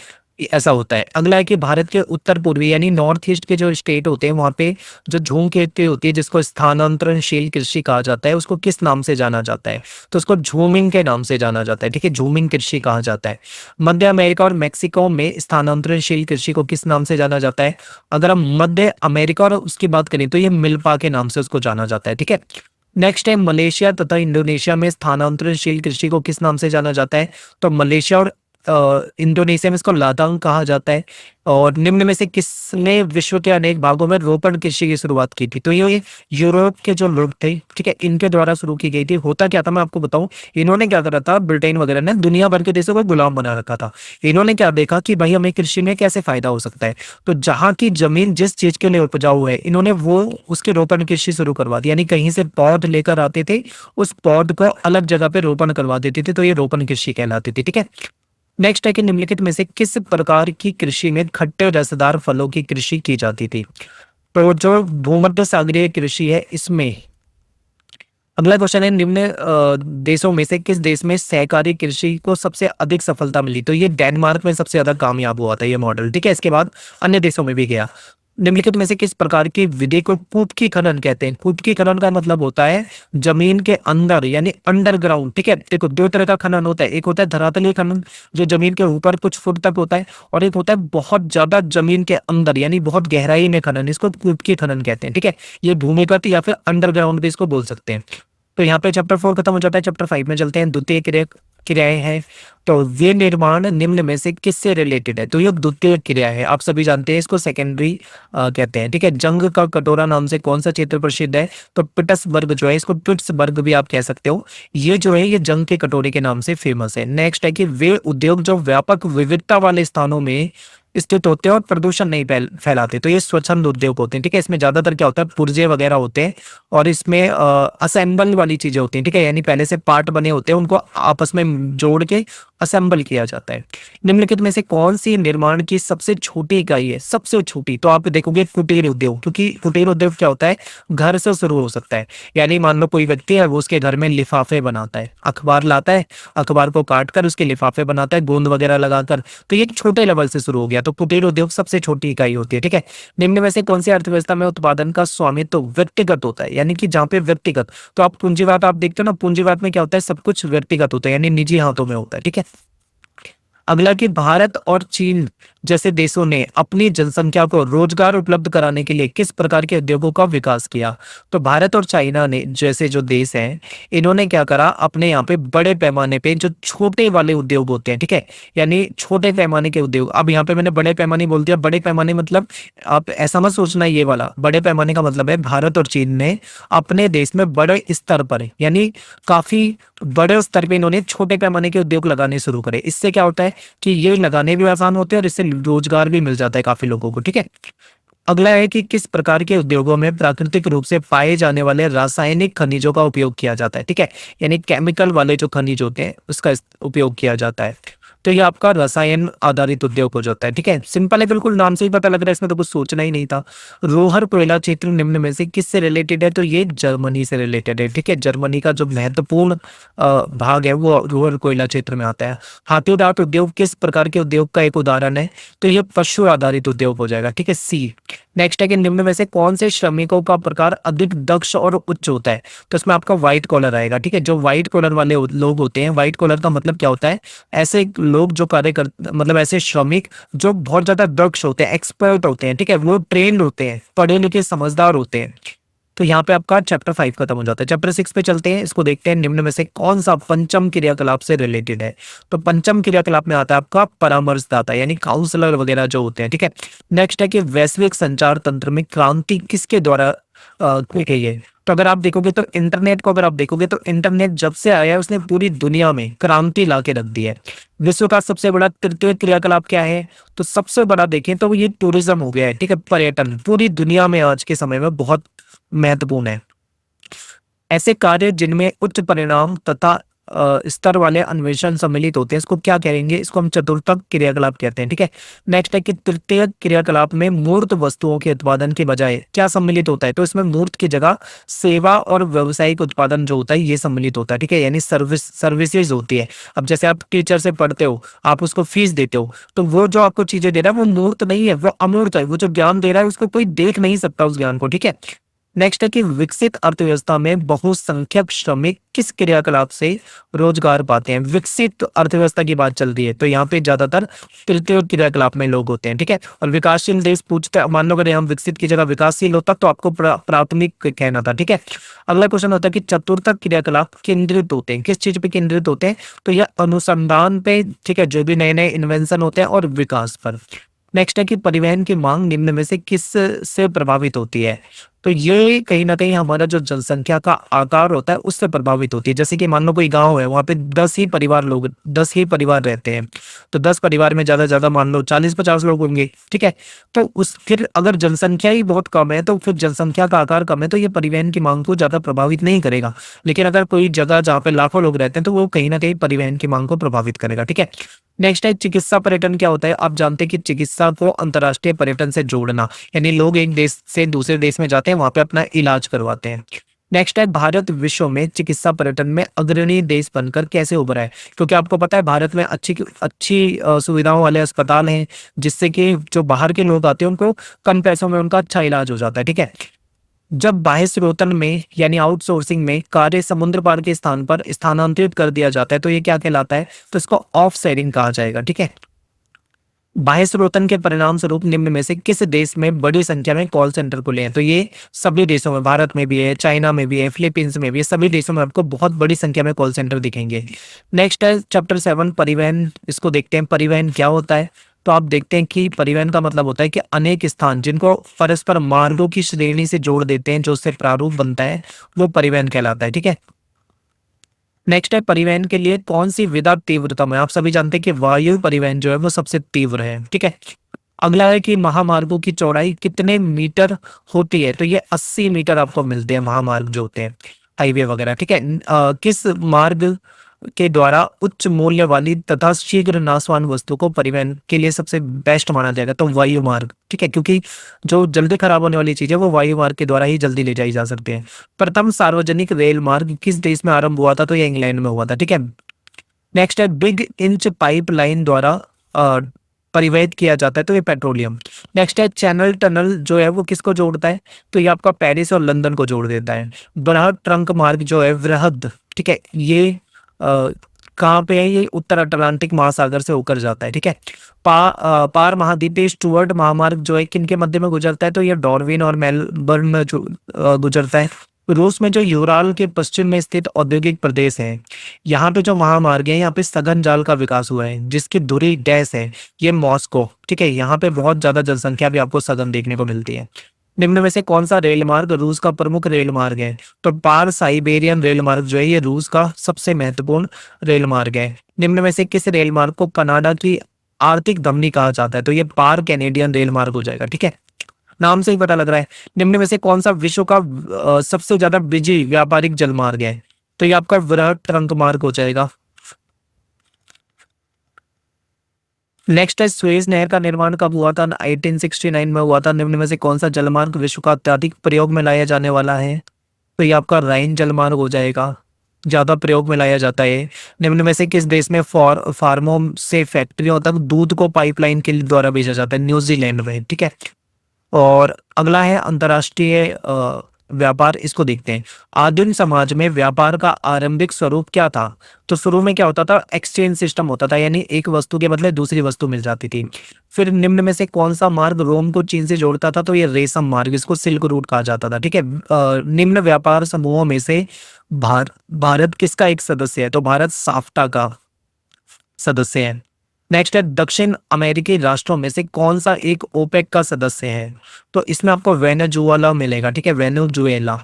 ऐसा होता है। अगला है कि भारत के उत्तर पूर्वी यानी नॉर्थ ईस्ट के जो स्टेट होते हैं वहां पे जो झूम खेती होती है जिसको स्थानांतरणशील कृषि कहा जाता है, उसको किस नाम से जाना जाता है? तो उसको झूमिंग के नाम से जाना जाता है। ठीक है, झूमिंग कृषि कहा जाता है। मध्य अमेरिका और मैक्सिको में स्थानांतरणशील कृषि को किस नाम से जाना जाता है? अगर हम मध्य अमेरिका और उसकी बात करें तो ये मिल्पा के नाम से उसको जाना जाता है। ठीक है, नेक्स्ट है मलेशिया तथा इंडोनेशिया में स्थानांतरणशील कृषि को किस नाम से जाना जाता है? तो मलेशिया और इंडोनेशिया में इसको लादांग कहा जाता है। और निम्न में से किसने विश्व के अनेक भागों में रोपण कृषि की शुरुआत की थी? तो ये यूरोप के जो लोग थे, ठीक है, इनके द्वारा शुरू की गई थी। होता क्या था मैं आपको बताऊं, इन्होंने क्या करा था, ब्रिटेन वगैरह ने दुनिया भर के देशों को गुलाम बना रखा था। इन्होंने क्या देखा कि भाई हमें कृषि में कैसे फायदा हो सकता है, तो जहां की जमीन जिस चीज के लिए उपजाऊ है इन्होंने वो उसके रोपण कृषि शुरू करवा दी। यानी कहीं से पौध लेकर आते थे, उस पौध को अलग जगह पे रोपण करवा देते थे, तो ये रोपण कृषि कहलाती थी। ठीक है, नेक्स्ट है कि निम्नलिखित में से किस प्रकार की कृषि में खट्टे और रसदार फलों की कृषि की जाती थी? तो जो भूमध्य सागरीय कृषि है इसमें अगला क्वेश्चन है निम्न देशों में से किस देश में सहकारी कृषि को सबसे अधिक सफलता मिली? तो ये डेनमार्क में सबसे ज्यादा कामयाब हुआ था ये मॉडल। ठीक है, इसके बाद अन्य देशों में भी गया। निम्नलिखित में से किस प्रकार की विधि को कुटकी खनन कहते हैं? कुटकी खनन का मतलब होता है जमीन के अंदर यानी अंडरग्राउंड। ठीक है, देखो दो तरह का खनन होता है, एक होता है धरातलीय खनन जो जमीन के ऊपर कुछ फुट तक होता है, और एक होता है बहुत ज्यादा जमीन के अंदर यानी बहुत गहराई में खनन, इसको कुटकी खनन कहते हैं। ठीक है, ये भूमिगत या फिर अंडरग्राउंड भी इसको बोल सकते हैं। तो यहाँ पे चैप्टर 4 खत्म हो जाता है, चैप्टर 5 में चलते हैं। द्वितीय क्रियाएं हैं, तो वे निर्माण निम्न में से किससे रिलेटेड है? तो ये द्वितीय क्रिया है, आप सभी जानते हैं इसको सेकेंडरी कहते हैं। ठीक है, जंग का कटोरा नाम से कौन सा क्षेत्र प्रसिद्ध है? तो पिट्सबर्ग जो है, इसको पिट्सबर्ग भी आप कह सकते हो, ये जो है ये जंग के कटोरे के नाम से फेमस है। नेक्स्ट है कि वे उद्योग जो व्यापक विविधता वाले स्थानों में स्थित होते हैं और प्रदूषण नहीं फैलाते, तो ये स्वच्छंद उद्योग होते हैं। ठीक है, इसमें ज्यादातर क्या होता है पुर्जे वगैरह होते हैं, और इसमें असेंबल वाली चीजें होती हैं। ठीक है, यानी पहले से पार्ट बने होते हैं, उनको आपस में जोड़ के असेंबल किया जाता है। निम्नलिखित में से कौन सी निर्माण की सबसे छोटी इकाई है? सबसे छोटी तो आप देखोगे कुटीर उद्योग, क्योंकि कुटीर उद्योग क्या होता है घर से शुरू हो सकता है। यानी मान लो कोई व्यक्ति है वो उसके घर में लिफाफे बनाता है, अखबार लाता है, अखबार को काट कर उसके लिफाफे बनाता है गोंद वगैरह लगाकर, तो ये एक छोटे लेवल से शुरू हो गया, तो कुटीर उद्योग सबसे छोटी इकाई होती है। ठीक है, निम्न में से कौन सी अर्थव्यवस्था में उत्पादन का स्वामित्व व्यक्तिगत होता है? यानी कि जहाँ पे व्यक्तिगत, तो आप पूंजीवाद आप देखते हो ना, पूंजीवाद में क्या होता है सब कुछ व्यक्तिगत होता है यानी निजी हाथों में होता है। ठीक है, अगला कि भारत और चीन जैसे देशों ने अपनी जनसंख्या को रोजगार उपलब्ध कराने के लिए किस प्रकार के उद्योगों का विकास किया? तो भारत और चाइना ने जैसे जो देश हैं, इन्होंने क्या करा, अपने यहाँ पे बड़े पैमाने पे जो छोटे वाले उद्योग होते हैं, ठीक है, यानी छोटे पैमाने के उद्योग। अब यहाँ पे मैंने बड़े पैमाने बोल दिया, बड़े पैमाने मतलब आप ऐसा मत सोचना ये वाला बड़े पैमाने का मतलब है भारत और चीन ने अपने देश में बड़े स्तर पर यानी काफी बड़े स्तर पे इन्होंने छोटे पैमाने के उद्योग लगाने शुरू करे। इससे क्या होता है कि ये लगाने भी आसान होते हैं और इससे रोजगार भी मिल जाता है काफी लोगों को। ठीक है, अगला है कि किस प्रकार के उद्योगों में प्राकृतिक रूप से पाए जाने वाले रासायनिक खनिजों का उपयोग किया जाता है? ठीक है, यानी केमिकल वाले जो खनिज होते हैं उसका उपयोग किया जाता है। तो ये आपका रसायन आधारित उद्योग हो जाता है। ठीक है, सिंपल है बिल्कुल, नाम से ही पता लग रहा है, इसमें तो कुछ सोचना ही नहीं था। रोहर कोयला क्षेत्र निम्न में से किससे रिलेटेड है? तो ये जर्मनी से रिलेटेड है। ठीक है, जर्मनी का जो महत्वपूर्ण भाग है वो रोहर कोयला क्षेत्र में आता है। हाथी दांत उद्योग किस प्रकार के उद्योग का एक उदाहरण है? तो ये पशु आधारित उद्योग हो जाएगा। ठीक है, सी। नेक्स्ट है कि निम्न में से कौन से श्रमिकों का प्रकार अधिक दक्ष और उच्च होता है? तो इसमें आपका व्हाइट कॉलर आएगा। ठीक है, जो व्हाइट कॉलर वाले लोग होते हैं, व्हाइट कॉलर का मतलब क्या होता है, ऐसे लोग जो कार्य कर मतलब ऐसे श्रमिक जो बहुत ज्यादा दक्ष होते हैं, एक्सपर्ट होते हैं। ठीक है, वो ट्रेंड होते हैं, पढ़े लिखे समझदार होते हैं। तो यहाँ पे आपका चैप्टर 5 खत्म हो जाता है। चैप्टर 6 पे चलते हैं, इसको देखते हैं निम्न में से कौन सा पंचम क्रियाकलाप से रिलेटेड है? तो पंचम क्रियाकलाप में आता है आपका परामर्शदाता यानी काउंसलर वगैरह जो होते हैं। ठीक है, नेक्स्ट है कि वैश्विक संचार तंत्र में क्रांति किसके द्वारा की गई है? तो अगर आप देखोगे तो इंटरनेट को अगर आप देखोगे तो इंटरनेट जब से आया है उसने पूरी दुनिया में क्रांति ला के रख दी है। विश्व का सबसे बड़ा तृतीय क्रियाकलाप क्या है? तो सबसे बड़ा देखें तो ये टूरिज्म हो गया है। ठीक है, पर्यटन पूरी दुनिया में आज के समय में बहुत महत्वपूर्ण है। ऐसे कार्य जिनमें उच्च परिणाम तथा स्तर वाले अन्वेषण सम्मिलित होते हैं, इसको क्या कहेंगे? इसको हम चतुर्थक क्रियाकलाप कहते हैं। ठीक है, नेक्स्ट है कि तृतीय क्रियाकलाप में मूर्त वस्तुओं के उत्पादन के बजाय क्या सम्मिलित होता है? तो इसमें मूर्त की जगह सेवा और व्यवसायिक उत्पादन जो होता है ये सम्मिलित होता है। ठीक है, यानी सर्विसेज होती है। अब जैसे आप टीचर से पढ़ते हो, आप उसको फीस देते हो, तो वो जो आपको चीजें दे रहा है वो मूर्त नहीं है, वो अमूर्त है। वो जो ज्ञान दे रहा है उसको कोई देख नहीं सकता उस ज्ञान को। ठीक है, नेक्स्ट है कि विकसित अर्थव्यवस्था में बहुसंख्यक श्रमिक किस क्रियाकलाप से रोजगार पाते हैं? विकसित अर्थव्यवस्था की बात चल रही है तो यहाँ पे ज्यादातर तृतीय क्रियाकलाप में लोग होते हैं। ठीक है, और विकासशील देश पूछते हैं, मान लो अगर हम विकसित की जगह विकासशील होता तो आपको प्राथमिक कहना था। ठीक है, अगला क्वेश्चन होता है कि चतुर्थक क्रियाकलाप केंद्रित होते हैं किस चीज पे केंद्रित होते हैं? तो यह अनुसंधान पे, ठीक है, जो भी नए नए इन्वेंशन होते हैं और विकास पर। नेक्स्ट है कि परिवहन की मांग निम्न में से किस से प्रभावित होती है? तो ये कहीं ना कहीं हमारा जो जनसंख्या का आकार होता है उससे प्रभावित होती है। जैसे कि मान लो कोई गांव है, वहां पे 10 ही परिवार रहते हैं, तो 10 परिवार में ज्यादा मान लो 40-50 लोग होंगे। ठीक है, तो उस फिर अगर जनसंख्या ही बहुत कम है तो फिर जनसंख्या का आकार कम है तो ये परिवहन की मांग को ज्यादा प्रभावित नहीं करेगा। लेकिन अगर कोई जगह जहाँ पे लाखों लोग रहते हैं तो वो कहीं ना कहीं परिवहन की मांग को प्रभावित करेगा। ठीक है, नेक्स्ट है चिकित्सा पर्यटन क्या होता है? आप जानते हैं कि चिकित्सा को अंतर्राष्ट्रीय पर्यटन से जोड़ना, यानी लोग एक देश से दूसरे देश में जाते हैं, वहाँ पे अपना इलाज करवाते हैं। नेक्स्ट है भारत विश्व में चिकित्सा पर्यटन में अग्रणी देश बनकर कैसे उभरा है? क्योंकि आपको पता है भारत में अच्छी अच्छी सुविधाओं वाले अस्पताल हैं, जिससे कि जो बाहर के लोग आते हैं उनको कम पैसों में उनका अच्छा इलाज हो जाता है, ठीक है? जब बाह्य स्रोतन में यानी आउटसोर्सिंग में कार्य समुद्र पार के स्थान पर स्थानांतरित कर दिया जाता है तो ये क्या कहलाता है? तो इसको ऑफ शेयरिंग कहा जाएगा, ठीक है? बाह्य स्रोतन के परिणाम स्वरूप निम्न में से किस देश में बड़ी संख्या में कॉल सेंटर खुले हैं? तो ये सभी देशों में, भारत में भी है, चाइना में भी है, फिलीपींस में भी है, सभी देशों में आपको बहुत बड़ी संख्या में कॉल सेंटर दिखेंगे। नेक्स्ट है चैप्टर 7 परिवहन, इसको देखते हैं। परिवहन क्या होता है? तो आप देखते हैं कि परिवहन का मतलब होता है कि अनेक स्थान जिनको परस्पर मार्गों की श्रेणी से जोड़ देते हैं, जो उससे प्रारूप बनता है, वो परिवहन कहलाता है, ठीक है? नेक्स्ट है परिवहन के लिए कौन सी विधा तीव्रतम है? आप सभी जानते हैं कि वायु परिवहन जो है वो सबसे तीव्र है, ठीक है? अगला है कि महामार्गों की चौड़ाई कितने मीटर होती है? तो ये 80 मीटर आपको मिलते हैं महामार्ग जो होते हैं, हाईवे वगैरह, ठीक है? किस मार्ग के द्वारा उच्च मूल्य वाली तथा शीघ्र नाशवान वस्तु को परिवहन के लिए सबसे बेस्ट माना जाएगा? तो वायु मार्ग, ठीक है? क्योंकि जो जल्दी खराब होने वाली चीज है वो वायु मार्ग के द्वारा ही जल्दी ले जाई जा सकती है। प्रथम सार्वजनिक रेल मार्ग किस देश में आरंभ हुआ था? तो ये इंग्लैंड में हुआ था, ठीक है? नेक्स्ट है बिग इंच पाइपलाइन द्वारा अ, परिवहित किया जाता है, तो ये पेट्रोलियम। नेक्स्ट है चैनल टनल जो है वो किसको जोड़ता है? तो ये आपका पेरिस और लंदन को जोड़ देता है। बृहद ट्रंक मार्ग जो है वृहद, ठीक है, ये कहाँ पे है? ये उत्तर अटलांटिक महासागर से होकर जाता है, ठीक है? पार महाद्वीपीय स्टुअर्ट महामार्ग जो है किनके मध्य में गुजरता है? तो ये डार्विन और मेलबर्न में जो गुजरता है। रूस में जो यूराल के पश्चिम में स्थित औद्योगिक प्रदेश है, यहाँ पे जो महामार्ग है यहाँ पे सघन जाल का विकास हुआ है, जिसकी दूरी डैश है, ये मॉस्को, ठीक है? यहाँ पे बहुत ज्यादा जनसंख्या भी आपको सघन देखने को मिलती है। निम्न में से कौन सा रेल मार्ग रूस का प्रमुख रेल मार्ग है? तो पार साइबेरियन रेल मार्ग जो है ये रूस का सबसे महत्वपूर्ण रेल मार्ग है। निम्न में से किस रेल मार्ग को कनाडा की आर्थिक धमनी कहा जाता है? तो ये पार कैनेडियन रेल मार्ग हो जाएगा, ठीक है? नाम से ही पता लग रहा है। निम्न में से कौन सा विश्व का सबसे ज्यादा बिजी व्यापारिक जलमार्ग है? तो ये आपका वृहद ट्रंक मार्ग हो जाएगा। नेक्स्ट है सुएज नहर का निर्माण कब हुआ था? 1869 में हुआ था। निम्न में से कौन सा जलमार्ग विश्व का अत्यधिक प्रयोग में लाया जाने वाला है? तो ये आपका राइन जलमार्ग हो जाएगा, ज्यादा प्रयोग में लाया जाता है। निम्न में से किस देश में फार्मों से फैक्ट्रियों तक दूध को पाइपलाइन के द्वारा भेजा जाता है? न्यूजीलैंड में, ठीक है? और अगला है अंतर्राष्ट्रीय व्यापार, इसको देखते हैं। आदिम समाज में व्यापार का आरंभिक स्वरूप क्या था? तो शुरू में क्या होता था? एक्सचेंज सिस्टम होता था, यानी एक वस्तु के बदले दूसरी वस्तु मिल जाती थी। फिर निम्न में से कौन सा मार्ग रोम को चीन से जोड़ता था? तो ये रेशम मार्ग, इसको सिल्क रूट कहा जाता था, ठीक है? निम्न व्यापार समूहों में से भारत किसका एक सदस्य है? तो भारत साफ्टा का सदस्य है। नेक्स्ट है दक्षिण अमेरिकी राष्ट्रों में से कौन सा एक ओपेक का सदस्य है? तो इसमें आपको वेनेजुएला मिलेगा, ठीक है? वेनेजुएला।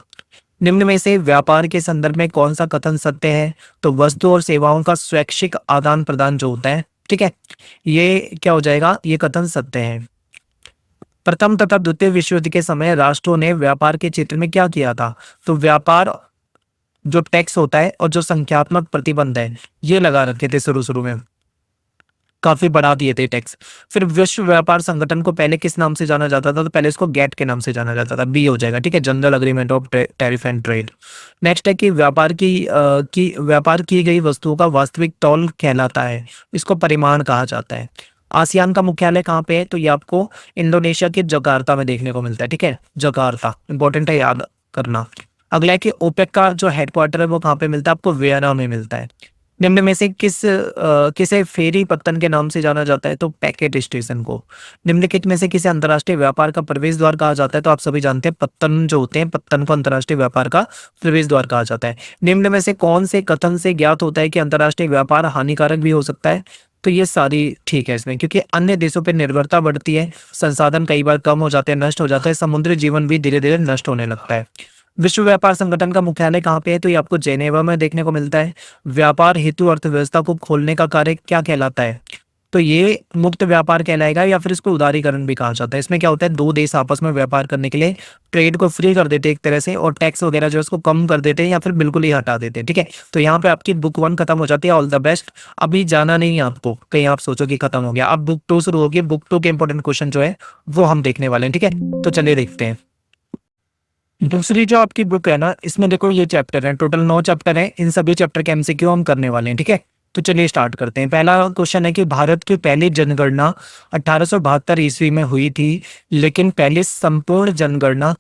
निम्न में से व्यापार के संदर्भ में कौन सा कथन सत्य है? तो वस्तु और सेवाओं का स्वैच्छिक आदान प्रदान जो होता है, ठीक है, ये क्या हो जाएगा? ये कथन सत्य है। प्रथम तथा द्वितीय विश्व युद्ध के समय राष्ट्रों ने व्यापार के क्षेत्र में क्या किया था? तो व्यापार जो टैक्स होता है और जो संख्यात्मक प्रतिबंध है ये लगा रखे थे शुरू शुरू में, काफी बढ़ा दिए थे टैक्स। फिर विश्व व्यापार संगठन को पहले किस नाम से जाना जाता था? तो पहले इसको गेट के नाम से जाना जाता था, बी हो जाएगा, ठीक है? General agreement of tariff and trade. Next है कि व्यापार की गई वस्तुओं का वास्तविक तौल कहलाता है, इसको परिमाण कहा जाता है। आसियान का मुख्यालय कहाँ पे है? तो ये आपको इंडोनेशिया के जकार्ता में देखने को मिलता है, ठीक है? जकार्ता इंपॉर्टेंट है, याद करना। अगला है कि ओपेक का जो हेडक्वार्टर है वो कहाँ पे मिलता है? आपको वियना में मिलता है। निम्न में से किसे फेरी पत्तन के नाम से जाना जाता है? तो पैकेट स्टेशन को। निम्नलिखित में से किसे अंतर्राष्ट्रीय व्यापार का प्रवेश द्वार कहा जाता है? तो आप सभी जानते हैं पत्तन जो होते हैं, पत्तन को अंतर्राष्ट्रीय व्यापार का प्रवेश द्वार कहा जाता है। निम्न में से कौन से कथन से ज्ञात होता है कि अंतर्राष्ट्रीय व्यापार हानिकारक भी हो सकता है? तो ये सारी ठीक है इसमें, क्योंकि अन्य देशों पर निर्भरता बढ़ती है, संसाधन कई बार कम हो जाते हैं, नष्ट हो जाते हैं, समुद्री जीवन भी धीरे धीरे नष्ट होने लगता है। विश्व व्यापार संगठन का मुख्यालय कहाँ पे है? तो ये आपको जेनेवा में देखने को मिलता है। व्यापार हेतु अर्थव्यवस्था को खोलने का कार्य क्या कहलाता है? तो ये मुक्त व्यापार कहलाएगा या फिर इसको उदारीकरण भी कहा जाता है। इसमें क्या होता है, दो देश आपस में व्यापार करने के लिए ट्रेड को फ्री कर देते हैं एक तरह से, और टैक्स वगैरह जो है उसको कम कर देते हैं या फिर बिल्कुल ही हटा देते हैं। ठीक है, तो यहाँ पे आपकी बुक 1 खत्म हो जाती है। All the best. अभी जाना नहीं है आपको कहीं आप सोचो कि खत्म हो गया। अब बुक 2 शुरू होगी। बुक 2 के इंपॉर्टेंट क्वेश्चन जो है वो हम देखने वाले हैं। ठीक है, तो चलिए देखते हैं। दूसरी जो आपकी बुक है ना, इसमें देखो ये चैप्टर है, टोटल 9 चैप्टर हैं। इन सभी चैप्टर के एमसीक्यू हम करने वाले हैं। ठीक है, तो चलिए स्टार्ट करते हैं। पहला क्वेश्चन है कि भारत की पहली जनगणना 1872 ईस्वी में हुई थी, लेकिन पहली संपूर्ण जनगणना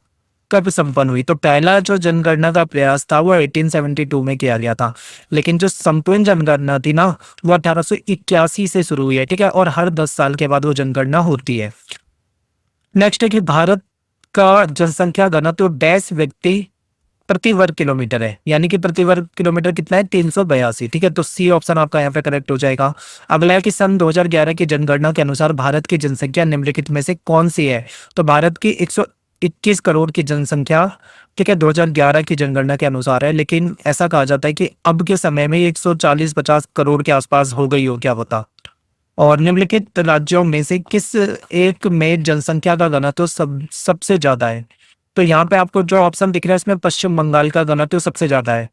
कब संपन्न हुई? तो पहला जो जनगणना का प्रयास था वो 1872 में किया गया था, लेकिन जो संपूर्ण जनगणना थी ना वो 1881 से शुरू हुई है। ठीक है, और हर 10 साल के बाद वो जनगणना होती है। नेक्स्ट है कि भारत का जनसंख्या घनत्व डैश व्यक्ति प्रति वर्ग किलोमीटर है, यानी कि प्रति वर्ग किलोमीटर कितना है, 382। ठीक है, तो सी ऑप्शन आपका यहाँ पे करेक्ट हो जाएगा। अगला है कि सन 2011 की जनगणना के अनुसार भारत की जनसंख्या निम्नलिखित में से कौन सी है? तो भारत की 121 करोड़ की जनसंख्या, ठीक है, 2011 की जनगणना के अनुसार है, लेकिन ऐसा कहा जाता है कि अब के समय में 140-50 करोड़ के आसपास हो गई हो, क्या बता। और निम्नलिखित राज्यों में से किस एक में जनसंख्या का घनत्व सबसे ज्यादा है? तो यहाँ पे आपको जो ऑप्शन दिख रहा है इसमें पश्चिम बंगाल का घनत्व सबसे ज्यादा है।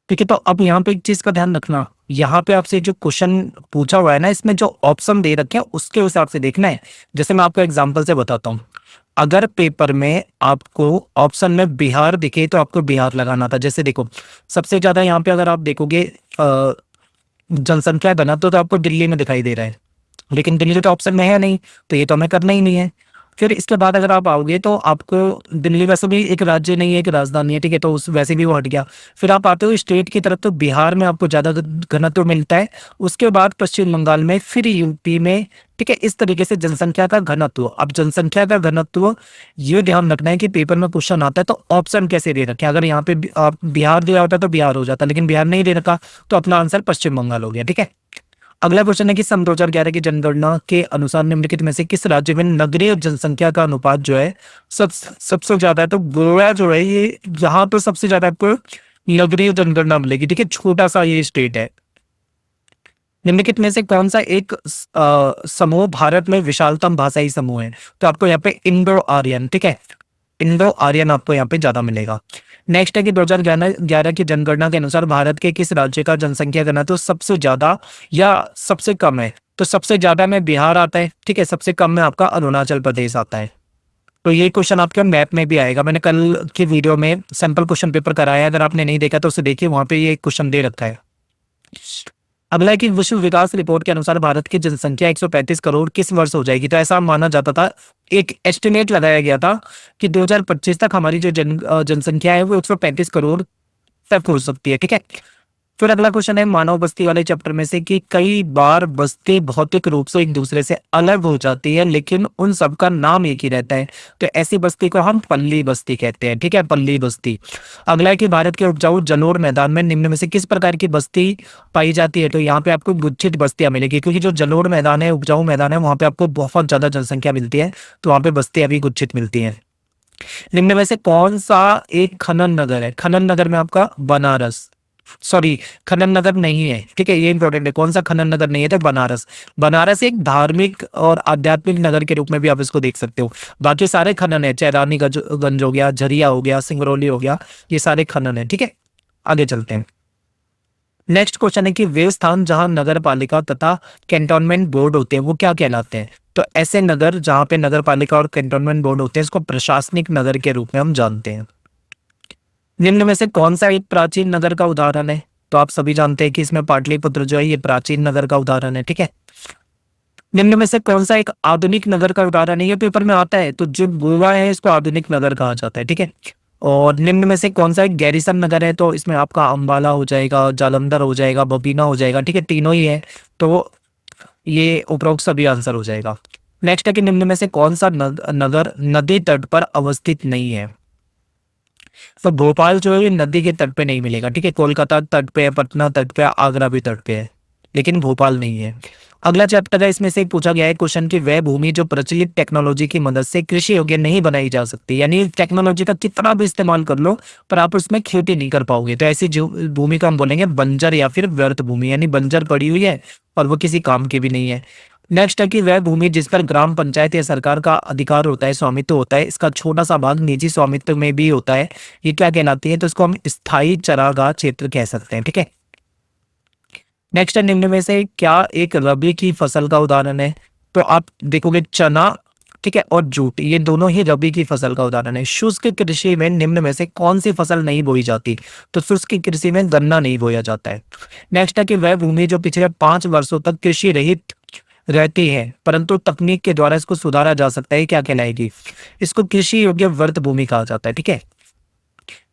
ठीक है, तो अब यहाँ पे एक चीज का ध्यान रखना, यहाँ पे आपसे जो क्वेश्चन पूछा हुआ है ना, इसमें जो ऑप्शन दे रखे हैं उसके हिसाब से देखना है। जैसे मैं आपको एग्जांपल से बताता हूँ, अगर पेपर में आपको ऑप्शन में बिहार दिखे तो आपको बिहार लगाना था। जैसे देखो, सबसे ज्यादा यहाँ पे अगर आप देखोगे जनसंख्या घनत्व तो आपको दिल्ली में दिखाई दे रहा है, लेकिन दिल्ली तो ऑप्शन में है नहीं, तो ये तो हमें करना ही नहीं है। फिर इसके बाद अगर आप आओगे तो आपको दिल्ली वैसे भी एक राज्य नहीं है, एक राजधानी है। ठीक है, तो उस वैसे भी वो हट गया। फिर आप आते हो स्टेट की तरफ, तो बिहार में आपको ज्यादा घनत्व मिलता है, उसके बाद पश्चिम बंगाल में, फिर यूपी में। ठीक है, इस तरीके से जनसंख्या का घनत्व। अब जनसंख्या का घनत्व ये ध्यान रखना है कि पेपर में क्वेश्चन आता है तो ऑप्शन कैसे दे रखे हैं। अगर यहाँ पे आप बिहार दिया होता तो बिहार हो जाता, लेकिन बिहार नहीं दे रखा तो अपना आंसर पश्चिम बंगाल हो गया। ठीक है, अगला क्वेश्चन है कि सन 2011 की जनगणना के अनुसार निम्नलिखित में से किस राज्य में नगरीय जनसंख्या का अनुपात जो है सबसे ज्यादा है? तो गोवा जो है ये, यहाँ तो सबसे ज्यादा आपको नगरीय जनगणना मिलेगी। ठीक है, छोटा सा ये स्टेट है। निम्नलिखित में से कौन सा एक समूह भारत में विशालतम भाषाई समूह है? तो आपको यहाँ पे इंडो आर्यन, ठीक है, इंडो आर्यन आपको यहाँ पे ज्यादा मिलेगा। नेक्स्ट है कि 2011 की जनगणना के अनुसार भारत के किस राज्य का जनसंख्या घनत्व सबसे ज्यादा या सबसे कम है? तो सबसे ज्यादा में बिहार आता है, ठीक है, सबसे कम में आपका अरुणाचल प्रदेश आता है। तो ये क्वेश्चन आपके मैप में भी आएगा। मैंने कल की वीडियो में सैंपल क्वेश्चन पेपर कराया है, अगर आपने नहीं देखा तो उसे देखिए, वहां पे ये क्वेश्चन दे रखा है। अगला है कि विश्व विकास रिपोर्ट के अनुसार भारत की जनसंख्या 135 करोड़ किस वर्ष हो जाएगी? तो ऐसा माना जाता था, एक एस्टिमेट लगाया गया था कि 2025 तक हमारी जो जनसंख्या है वो 135 करोड़ तक हो सकती है। ठीक है, फिर अगला क्वेश्चन है मानव बस्ती वाले चैप्टर में से कि कई बार बस्ती भौतिक रूप से एक दूसरे से अलग हो जाती है, लेकिन उन सबका नाम एक ही रहता है। तो ऐसी बस्ती को हम पल्ली बस्ती कहते हैं। ठीक है, पल्ली बस्ती। अगला है कि भारत के उपजाऊ जलोढ़ मैदान में निम्न में से किस प्रकार की बस्ती पाई जाती है? तो यहाँ पे आपको गुच्छित बस्तियां मिलेगी, क्योंकि जो जलोढ़ मैदान है, उपजाऊ मैदान है, वहां पे आपको बहुत ज्यादा जनसंख्या मिलती है, तो वहां पे बस्तियां भी गुच्छित मिलती है। निम्न में से कौन सा एक खनन नगर है? खनन नगर में आपका बनारस, सॉरी, खनन नगर नहीं है। ठीक है, ये इंपॉर्टेंट है, कौन सा खनन नगर नहीं है? तो बनारस। बनारस एक धार्मिक और आध्यात्मिक नगर के रूप में भी आप इसको देख सकते हो। बाकी सारे खनन है, चाहे रानीगंज हो गया, झरिया हो गया, सिंगरौली हो गया, ये सारे खनन है। ठीक है, आगे चलते हैं। नेक्स्ट क्वेश्चन है कि वे स्थान जहां नगर पालिका तथा कैंटोनमेंट बोर्ड होते हैं वो क्या कहलाते हैं? तो ऐसे नगर जहां पे नगर पालिका और कैंटोनमेंट बोर्ड होते हैं इसको प्रशासनिक नगर के रूप में हम जानते हैं। निम्न में से कौन सा एक प्राचीन नगर का उदाहरण है? तो आप सभी जानते हैं कि इसमें पाटलिपुत्र जो है ये प्राचीन नगर का उदाहरण है। ठीक है, निम्न में से कौन सा एक आधुनिक नगर का उदाहरण है? ये पेपर में आता है, तो जो गोवा है इसको आधुनिक नगर कहा जाता है। ठीक है, और निम्न में से कौन सा एक गैरिसन नगर है? तो इसमें आपका अंबाला हो जाएगा, जालंधर हो जाएगा, बबीना हो जाएगा। ठीक है, तीनों ही है, तो ये उपरोक्त सभी आंसर हो जाएगा। नेक्स्ट है कि निम्न में से कौन सा नगर नदी तट पर अवस्थित नहीं है? तो भोपाल जो है ये नदी के तट पे नहीं मिलेगा। ठीक है, कोलकाता तट पे है, पटना तट पे है, आगरा भी तट पे है, लेकिन भोपाल नहीं है। अगला चैप्टर है, इसमें से एक पूछा गया है क्वेश्चन कि वह भूमि जो प्रचलित टेक्नोलॉजी की मदद से कृषि योग्य नहीं बनाई जा सकती, यानी टेक्नोलॉजी का कितना भी इस्तेमाल कर लो पर आप उसमें खेती नहीं कर पाओगे, तो ऐसी जो भूमि को हम बोलेंगे बंजर या फिर व्यर्थ भूमि, यानी बंजर पड़ी हुई है और वो किसी काम की भी नहीं है। नेक्स्ट है कि वह भूमि जिस पर ग्राम पंचायत या सरकार का अधिकार होता है, स्वामित्व होता है, इसका छोटा सा भाग निजी स्वामित्व में भी होता है, ये क्या कहलाती है, तो इसको हम स्थायी चरागाह क्षेत्र कह सकते हैं। ठीक है। नेक्स्ट है, निम्न में से क्या एक रबी की फसल का उदाहरण है, तो आप देखोगे चना, ठीक है, और जूट, ये दोनों ही रबी की फसल का उदाहरण है। शुष्क कृषि में निम्न में से कौन सी फसल नहीं बोई जाती, तो शुष्क कृषि में गन्ना नहीं बोया जाता है। नेक्स्ट है कि वह भूमि जो पिछले 5 वर्षों तक कृषि रहित रहती है परंतु तकनीक के द्वारा इसको सुधारा जा सकता है, क्या कहलाएगी, इसको कृषि योग्य वर्त भूमि कहा जाता है। ठीक है।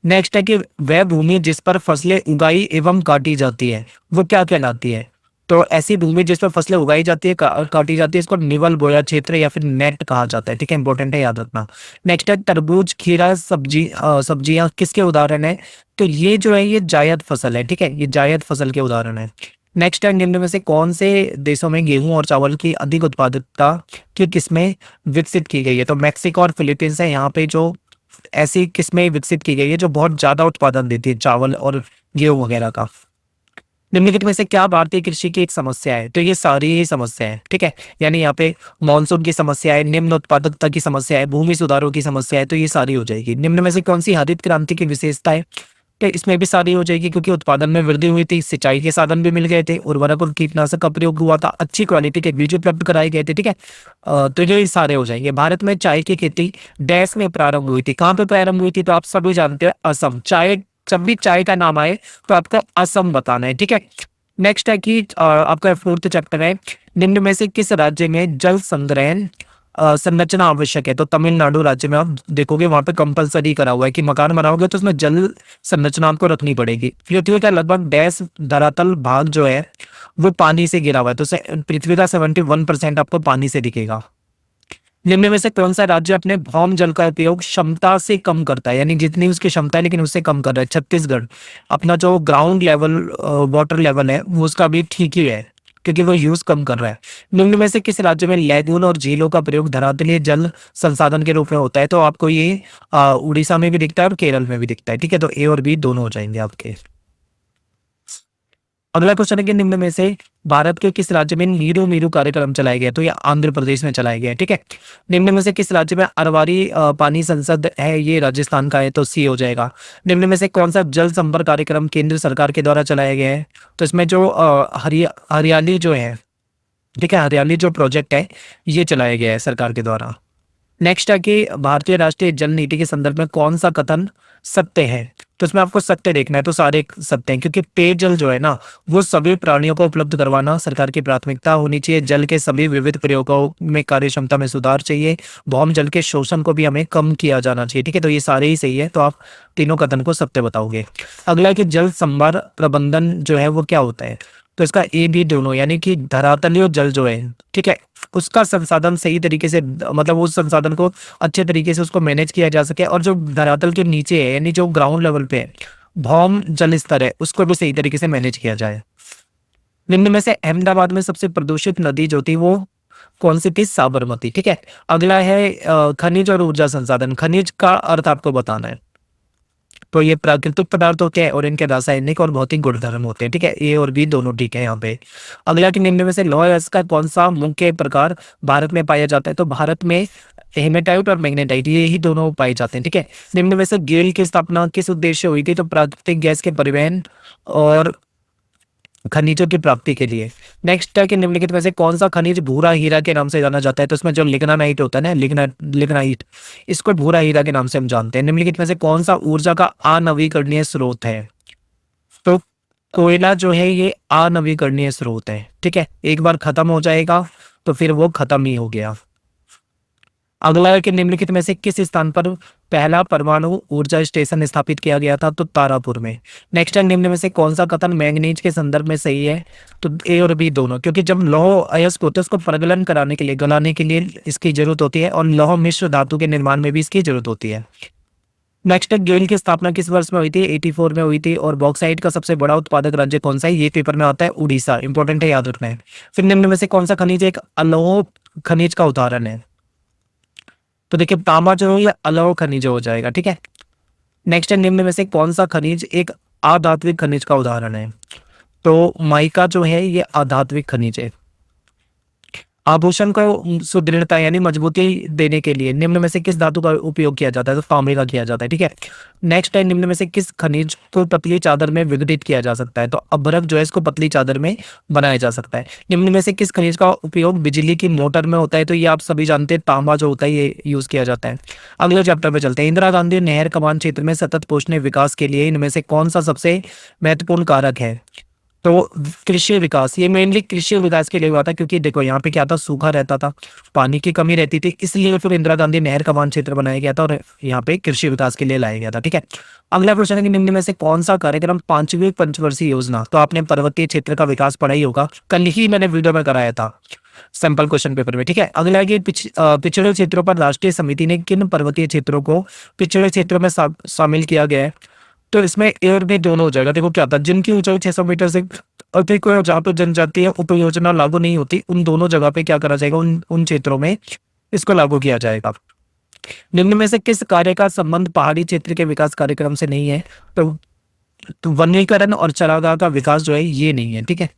नेक्स्ट है कि वह भूमि जिस पर फसलें उगाई एवं काटी जाती है वो क्या कहलाती है, तो ऐसी भूमि जिस पर फसलें उगाई जाती है काटी जाती है, इसको निवल बोया क्षेत्र या फिर नेट कहा जाता है। ठीक है, इंपॉर्टेंट है, याद रखना। नेक्स्ट है, तरबूज खीरा सब्जियां किसके उदाहरण है, तो ये जो है ये जायद फसल है। ठीक है, ये जायद फसल के उदाहरण है। नेक्स्ट है, निम्न में से कौन से देशों में गेहूं और चावल की अधिक उत्पादकता की किस्में विकसित की गई है, तो मैक्सिको और फिलीपींस है यहाँ पे जो ऐसी किस्में विकसित की गई है जो बहुत ज्यादा उत्पादन देती है चावल और गेहूं वगैरह का। निम्नलिखित में से क्या भारतीय कृषि की एक समस्या है, तो ये सारी ही समस्या है। ठीक है, यानी यहाँ पे मानसून की समस्या है, निम्न उत्पादकता की समस्या है, भूमि सुधारों की समस्या है, तो ये सारी हो जाएगी। निम्न में से कौन सी हरित क्रांति की विशेषता है, कि इसमें भी सारी हो जाएगी, क्योंकि उत्पादन में वृद्धि हुई थी, सिंचाई के साधन भी मिल गए थे, उर्वरक और कीटनाशक का प्रयोग हुआ था, अच्छी क्वालिटी के बीज उपलब्ध कराए गए थे। ठीक है, तो ये सारे हो जाएंगे। भारत में चाय की खेती डैश में प्रारंभ हुई थी, कहाँ पे प्रारंभ हुई थी, तो आप सभी जानते हो असम। चाय, जब भी चाय का नाम आए तो आपको असम बताना है। ठीक है। नेक्स्ट है कि आपका 4th चैप्टर है, निम्न में से किस राज्य में जल संग्रहण संरचना आवश्यक है, तो तमिलनाडु राज्य में आप देखोगे वहां पे कंपलसरी करा हुआ है कि मकान बनाओगे तो उसमें जल संरचना आपको रखनी पड़ेगी। पृथ्वी का लगभग डैश धरातल भाग जो है वो पानी से घिरा हुआ है, तो पृथ्वी का 71% आपको पानी से दिखेगा। निम्न में से कौन सा राज्य अपने भौम जल का उपयोग क्षमता से कम करता है, यानी जितनी उसकी क्षमता है लेकिन उससे कम कर रहा है, छत्तीसगढ़। अपना जो ग्राउंड लेवल वाटर लेवल है वो उसका भी ठीक ही है क्योंकि वो यूज कम कर रहा है। निम्न में से किस राज्य में लैगून और झीलों का प्रयोग धरातलीय जल संसाधन के रूप में होता है, तो आपको ये उड़ीसा में भी दिखता है और केरल में भी दिखता है। ठीक है, तो ए और बी दोनों हो जाएंगे आपके। अगला क्वेश्चन है कि निम्न में से भारत के किस राज्य में नीरू मीरू कार्यक्रम चलाया गया, तो ये आंध्र प्रदेश में चलाया गया है। ठीक है। निम्न में से किस राज्य में अरवारी पानी संसद है, ये राजस्थान का है, तो सी हो जाएगा। निम्न में से कौन सा जल संपर्क कार्यक्रम केंद्र सरकार के द्वारा चलाया गया है, तो इसमें जो हरियाली जो है, ठीक है, हरियाली जो प्रोजेक्ट है ये चलाया गया है सरकार के द्वारा। नेक्स्ट है कि भारतीय राष्ट्रीय जल नीति के संदर्भ में कौन सा कथन सत्य है, तो इसमें आपको सत्य देखना है, तो सारे सत्य हैं क्योंकि पेयजल जो है ना वो सभी प्राणियों को उपलब्ध करवाना सरकार की प्राथमिकता होनी चाहिए। जल के सभी विविध प्रयोगों में कार्य क्षमता में सुधार चाहिए, भौम जल के शोषण को भी हमें कम किया जाना चाहिए। ठीक है, तो ये सारे ही सही है, तो आप तीनों कथन को सत्य बताओगे। अगला है कि जल संभार प्रबंधन जो है वो क्या होता है, तो इसका ए बी दोनों, यानी कि धरातलीय जल जो है, ठीक है, उसका संसाधन सही तरीके से, मतलब उस संसाधन को अच्छे तरीके से उसको मैनेज किया जा सके, और जो धरातल के नीचे है यानी जो ग्राउंड लेवल पे है भौम जल स्तर है उसको भी सही तरीके से मैनेज किया जाए। निम्न में से अहमदाबाद में सबसे प्रदूषित नदी जो थी वो कौन सी थी, साबरमती। ठीक है। अगला है खनिज और ऊर्जा संसाधन। खनिज का अर्थ आपको बताना है, तो ये प्राकृतिक पदार्थ होते हैं और इनके रासायनिक और भौतिक गुणधर्म होते हैं। ठीक है, ए और बी दोनों ठीक है यहाँ पे। अगला कि निम्न में से लौह अयस्क का कौन सा मुख्य प्रकार भारत में पाया जाता है, तो भारत में हेमेटाइट और मैग्नेटाइट ये ही दोनों पाए जाते हैं। ठीक है। निम्न में से गेल की स्थापना किस उद्देश्य से हुई थी, तो प्राकृतिक गैस के परिवहन और खनिजों की प्राप्ति के लिए। नेक्स्ट है कि निम्नलिखित में से कौन सा खनिज भूरा हीरा के नाम से जाना जाता है, तो इसमें जो लिग्नानाइट होता है ना, लिग्नाइट, इसको भूरा हीरा के नाम से हम जानते हैं। निम्नलिखित में से कौन सा ऊर्जा का अनवीकरणीय स्रोत है, तो कोयला जो है ये अनवीकरणीय स्रोत है। ठीक है, एक बार खत्म हो जाएगा तो फिर वो खत्म ही हो गया। अगला है कि निम्नलिखित में से किस स्थान पर पहला परमाणु ऊर्जा स्टेशन स्थापित किया गया था, तो तारापुर में। नेक्स्ट है निम्न में से कौन सा कथन मैंगनीज के संदर्भ में सही है, तो ए और बी दोनों, क्योंकि जब लौह अयस्क होते हैं उसको प्रगलन कराने के लिए, गलाने के लिए इसकी जरूरत होती है, और लौह मिश्र धातु के निर्माण में भी इसकी जरूरत होती है। नेक्स्ट है गेल की स्थापना किस वर्ष में हुई थी? 84 में हुई थी। और बॉक्साइट का सबसे बड़ा उत्पादक राज्य कौन सा है? ये पेपर में आता है उड़ीसा, इंपॉर्टेंट है, याद रखना है। फिर निम्न में से कौन सा खनिज एक अलौह खनिज का उदाहरण है? तो देखिए तांबा जो है ये अलौह खनिज हो जाएगा, ठीक है। नेक्स्ट है निम्न में से कौन सा खनिज एक अधात्विक खनिज का उदाहरण है? तो माइका जो है ये अधात्विक खनिज है। आभूषण को सुदृढ़ता यानी मजबूती देने के लिए निम्न में से किस धातु का उपयोग किया जाता है? तो तांबे का किया जाता है, ठीक है। नेक्स्ट है निम्न में से किस खनिज को पतली चादर में विघटित किया जा सकता है? तो अभ्रक जो है इसको पतली चादर में बनाया जा सकता है। निम्न में से किस खनिज का उपयोग बिजली की मोटर में होता है? तो ये आप सभी जानते हैं, तांबा जो होता है ये यूज किया जाता है। अगले चैप्टर में चलते हैं। इंदिरा गांधी नहर कमान क्षेत्र में सतत पोषण विकास के लिए इनमें से कौन सा सबसे महत्वपूर्ण कारक है? तो कृषि विकास, ये मेनली कृषि विकास के लिए हुआ था, क्योंकि देखो यहाँ पे क्या था, सूखा रहता था, पानी की कमी रहती थी, इसलिए फिर इंदिरा गांधी नहर कमान क्षेत्र बनाया गया था और यहाँ पे कृषि विकास के लिए लाया गया था, ठीक है। अगला प्रश्न है कि निम्न में से कौन सा कार्यक्रम 5वीं पंचवर्षीय योजना? तो आपने पर्वतीय क्षेत्र का विकास पढ़ा ही होगा, कल ही मैंने वीडियो में कराया था सैंपल क्वेश्चन पेपर में, ठीक है। अगला है कि पिछड़े क्षेत्रों पर राष्ट्रीय समिति ने किन पर्वतीय क्षेत्रों को पिछड़े क्षेत्रों में शामिल किया गया है? तो इसमें एयर में दोनों हो जाएगा। देखो क्या था, जिनकी ऊंचाई 600 मीटर से अधिक है, जहाँ पे जनजातीय उपयोजना लागू नहीं होती, उन दोनों जगह पे क्या करा जाएगा, उन उन क्षेत्रों में इसको लागू किया जाएगा। निम्न में से किस कार्य का संबंध पहाड़ी क्षेत्र के विकास कार्यक्रम से नहीं है? तो वनीकरण और चारागाह का विकास जो है ये नहीं है, ठीक है।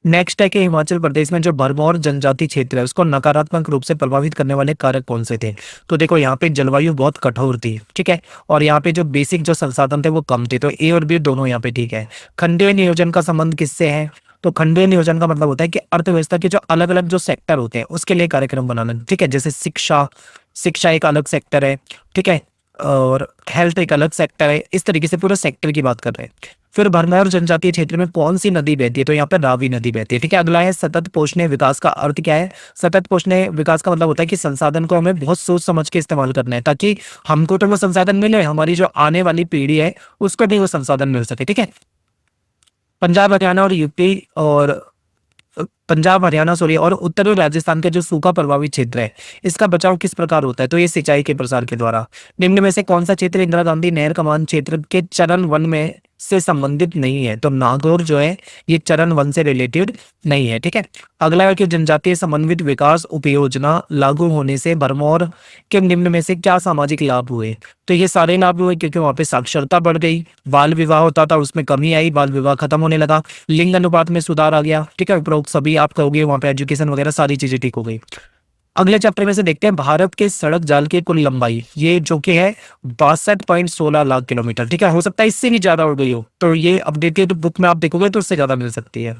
नेक्स्ट है कि हिमाचल प्रदेश में जो भरमौर जनजाति क्षेत्र है उसको नकारात्मक रूप से प्रभावित करने वाले कारक कौन से थे? तो देखो यहाँ पे जलवायु बहुत कठोर थी, ठीक है, और यहाँ पे जो बेसिक जो संसाधन थे वो कम थे, तो ए और बी दोनों यहाँ पे ठीक है। खंडीय नियोजन का संबंध किससे है? तो खंडीय नियोजन का मतलब होता है कि अर्थव्यवस्था के जो अलग अलग जो सेक्टर होते हैं उसके लिए कार्यक्रम बनाना, ठीक है। जैसे शिक्षा, शिक्षा एक अलग सेक्टर है, ठीक है, और हेल्थ एक अलग सेक्टर है, इस तरीके से पूरे सेक्टर की बात कर रहे हैं। फिर भरमौर जनजातीय क्षेत्र में कौन सी नदी बहती है? तो यहाँ पे रावी नदी बहती है, ठीक है। अगला है सतत पोषणीय विकास का अर्थ क्या है? सतत पोषणीय विकास का मतलब होता है कि संसाधन को हमें बहुत सोच समझ के इस्तेमाल करना है, ताकि हमको तो वो संसाधन मिले, हमारी जो आने वाली पीढ़ी है उसको भी वो संसाधन मिल सके, ठीक है। पंजाब हरियाणा और यूपी और पंजाब हरियाणा सॉरी और उत्तरी राजस्थान के जो सूखा प्रभावित क्षेत्र है इसका बचाव किस प्रकार होता है? तो ये सिंचाई के प्रसार के द्वारा। निम्न में से कौन सा क्षेत्र इंदिरा गांधी नहर कमान क्षेत्र के चरण 1 में से संबंधित नहीं है? तो नागौर जो है ये चरण 1 से रिलेटेड नहीं है, ठीक है। अगला है कि जनजातीय समन्वित विकास उपयोजना लागू होने से भरमौर के निम्न में से क्या सामाजिक लाभ हुए? तो ये सारे लाभ हुए क्योंकि वहां पे साक्षरता बढ़ गई, बाल विवाह होता था उसमें कमी आई, बाल विवाह खत्म होने लगा, लिंग अनुपात में सुधार आ गया, ठीक है, उपरोक्त सभी आप कहोगे वहां पे एजुकेशन वगैरह सारी चीजें ठीक हो गई। अगले चैप्टर में से देखते हैं भारत के सड़क जाल की कुल लंबाई, ये जो कि है 62.16 लाख किलोमीटर, ठीक है। हो सकता है इससे भी ज्यादा हो गई हो, तो ये अपडेटेड बुक में आप देखोगे तो उससे ज्यादा मिल सकती है।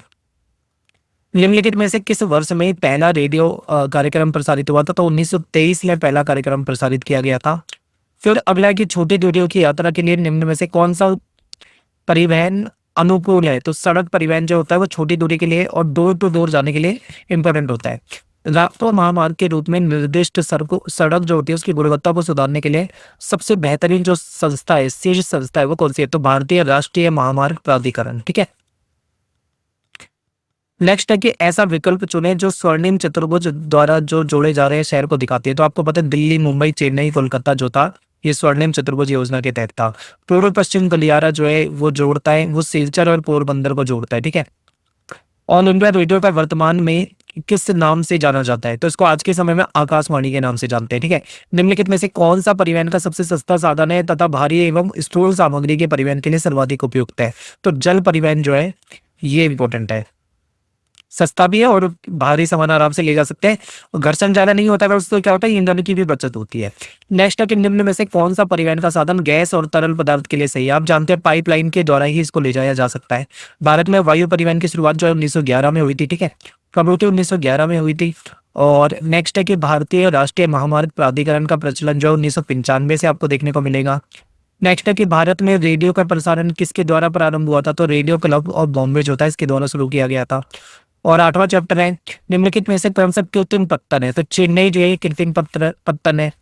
निम्नलिखित में से किस वर्ष में पहला रेडियो कार्यक्रम प्रसारित हुआ था? तो 1923 में पहला कार्यक्रम प्रसारित किया गया था। फिर अगला है कि छोटी दूरियों की यात्रा के लिए निम्न में से कौन सा परिवहन अनुकूल है? तो सड़क परिवहन जो होता है वो छोटी दूरी के लिए और डोर टू डोर जाने के लिए इंपॉर्टेंट होता है। राष्ट्रीय महामार्ग के रूप में निर्दिष्ट सड़क जो होती है उसकी गुणवत्ता को सुधारने के लिए सबसे बेहतरीन जो संस्था है, शीर्ष संस्था है, वो कौन सी है? तो भारतीय राष्ट्रीय महामार्ग प्राधिकरण, ठीक है। नेक्स्ट है कि ऐसा विकल्प चुने जो स्वर्णिम चतुर्भुज द्वारा जो जोड़े जा रहे हैं शहर को दिखाती है। तो आपको पता है दिल्ली, मुंबई, चेन्नई, कोलकाता जो था ये स्वर्णिम चतुर्भुज योजना के तहत था। पूर्व पश्चिम गलियारा जो है वो जोड़ता है, वो सिलचर और पोरबंदर को जोड़ता है, ठीक है। ऑल इंडिया रेडियो का वर्तमान में किस नाम से जाना जाता है? तो इसको आज के समय में आकाशवाणी के नाम से जानते हैं, ठीक है। निम्नलिखित में से कौन सा परिवहन का सबसे सस्ता साधन है तथा भारी एवं स्थूल सामग्री के परिवहन के लिए सर्वाधिक उपयुक्त है? तो जल परिवहन जो है ये इंपॉर्टेंट है, सस्ता भी है और भारी सामान आराम से ले जा सकते हैं, और घर्षण ज्यादा नहीं होता है, उससे क्या होता है ईंधन की भी बचत होती है। नेक्स्ट है कि निम्न में से कौन सा परिवहन का साधन गैस और तरल पदार्थ के लिए सही है? आप जानते हैं पाइपलाइन के द्वारा ही इसको ले जाया जा सकता है। भारत में वायु परिवहन की शुरुआत जो है 1911 में हुई थी, ठीक है, कब हुई थी? 1911 में हुई थी। और नेक्स्ट है कि भारतीय राष्ट्रीय महामार्ग प्राधिकरण का प्रचलन जो 1995 से आपको देखने को मिलेगा। नेक्स्ट है कि भारत में रेडियो का प्रसारण किसके द्वारा प्रारंभ हुआ था? तो रेडियो क्लब ऑफ बॉम्बे जो था इसके द्वारा शुरू किया गया था। और 8वां चैप्टर है निम्नलिखित में से कौन सा कृत्रिम पत्तन है? तो चेन्नई जो है कृत्रिम पत्तन है।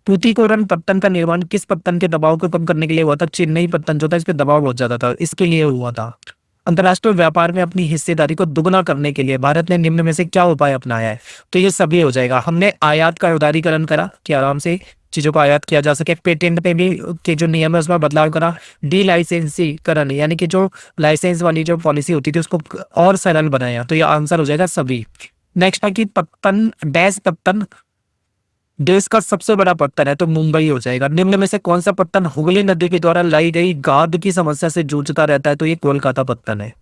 टूटीकोरन पत्तन का निर्माण किस पत्तन के दबाव को कम करने के लिए हुआ था? चेन्नई पत्तन जो था इस पे दबाव बहुत ज्यादा था इसके लिए हुआ था। अंतर्राष्ट्रीय व्यापार में अपनी हिस्सेदारी को दुगना करने के लिए भारत ने निम्न में से क्या उपाय अपनाया है? तो ये सभी हो जाएगा। हमने आयात का उदारीकरण करा कि आराम से चीज़ों को आयात किया जा सके। पेटेंट पे भी के जो नियम है उसमें बदलाव करा। डी लाइसेंसीकरण यानी कि जो लाइसेंस वाली जो पॉलिसी होती थी उसको और सरल बनाया। तो ये आंसर हो जाएगा सभी। नेक्स्ट है कि पत्तन डैश पत्तन देश का सबसे बड़ा पत्तन है, तो मुंबई हो जाएगा। निम्न में से कौन सा पत्तन हुगली नदी के द्वारा लाई गई गाद की समस्या से जूझता रहता है? तो ये कोलकाता पत्तन है।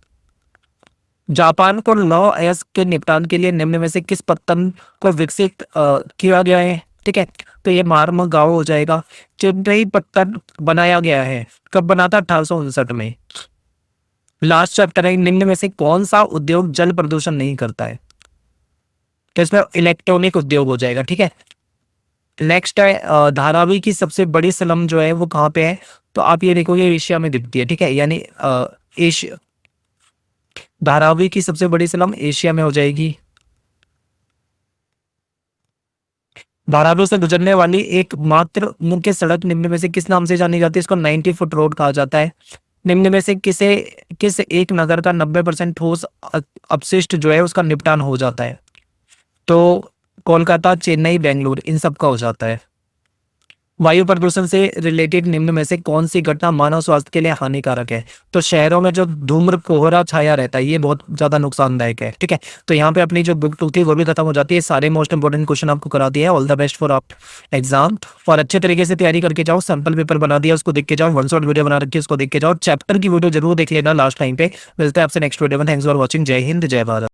जापान को लौ अयस्क के निपटान के लिए निम्न में से किस पत्तन को विकसित किया गया है? ठीक है, तो ये मार्मगांव हो जाएगा। चेन्नई पत्तन बनाया गया है, कब बना था? 1859 में। लास्ट चैप्टर है, निम्न में से कौन सा उद्योग जल प्रदूषण नहीं करता है? तो इसमें इलेक्ट्रॉनिक उद्योग हो जाएगा। ठीक है, नेक्स्ट है धारावी की सबसे बड़ी स्लम जो है वो कहाँ पे है? तो आप ये देखोगे एशिया में दिखती है। ठीक है, यानी एशिया, धारावी की सबसे बड़ी स्लम एशिया में हो जाएगी। धारावी से गुजरने वाली एकमात्र मुख्य सड़क निम्न में से किस नाम से जानी जाती है? इसको 90 फुट रोड कहा जाता है। निम्न में से किस एक नगर का 90% ठोस अपशिष्ट जो है उसका निपटान हो जाता है? तो कोलकाता, चेन्नई, बेंगलुरु, इन सब का हो जाता है। वायु प्रदूषण से रिलेटेड निम्न में से कौन सी घटना मानव स्वास्थ्य के लिए हानिकारक है? तो शहरों में जो धूम्र कोहरा छाया रहता है ये बहुत ज्यादा नुकसानदायक है। ठीक है, तो यहाँ पे अपनी जो बुक टू थी वो भी खत्म हो जाती है। सारे मोस्ट इंपोर्टेंट क्वेश्चन आपको करा दिया है। ऑल द बेस्ट फॉर आप एग्जाम, और अच्छे तरीके से तैयारी करके जाओ। सैंपल पेपर बना दिया, उसको देख के जाओ। वन शॉट वीडियो बना रखी है, उसको देख के जाओ। चैप्टर की वीडियो जरूर देख लेना लास्ट टाइम पे। मिलते हैं आपसे नेक्स्ट वीडियो में। Thanks for watching. जय हिंद, जय भारत।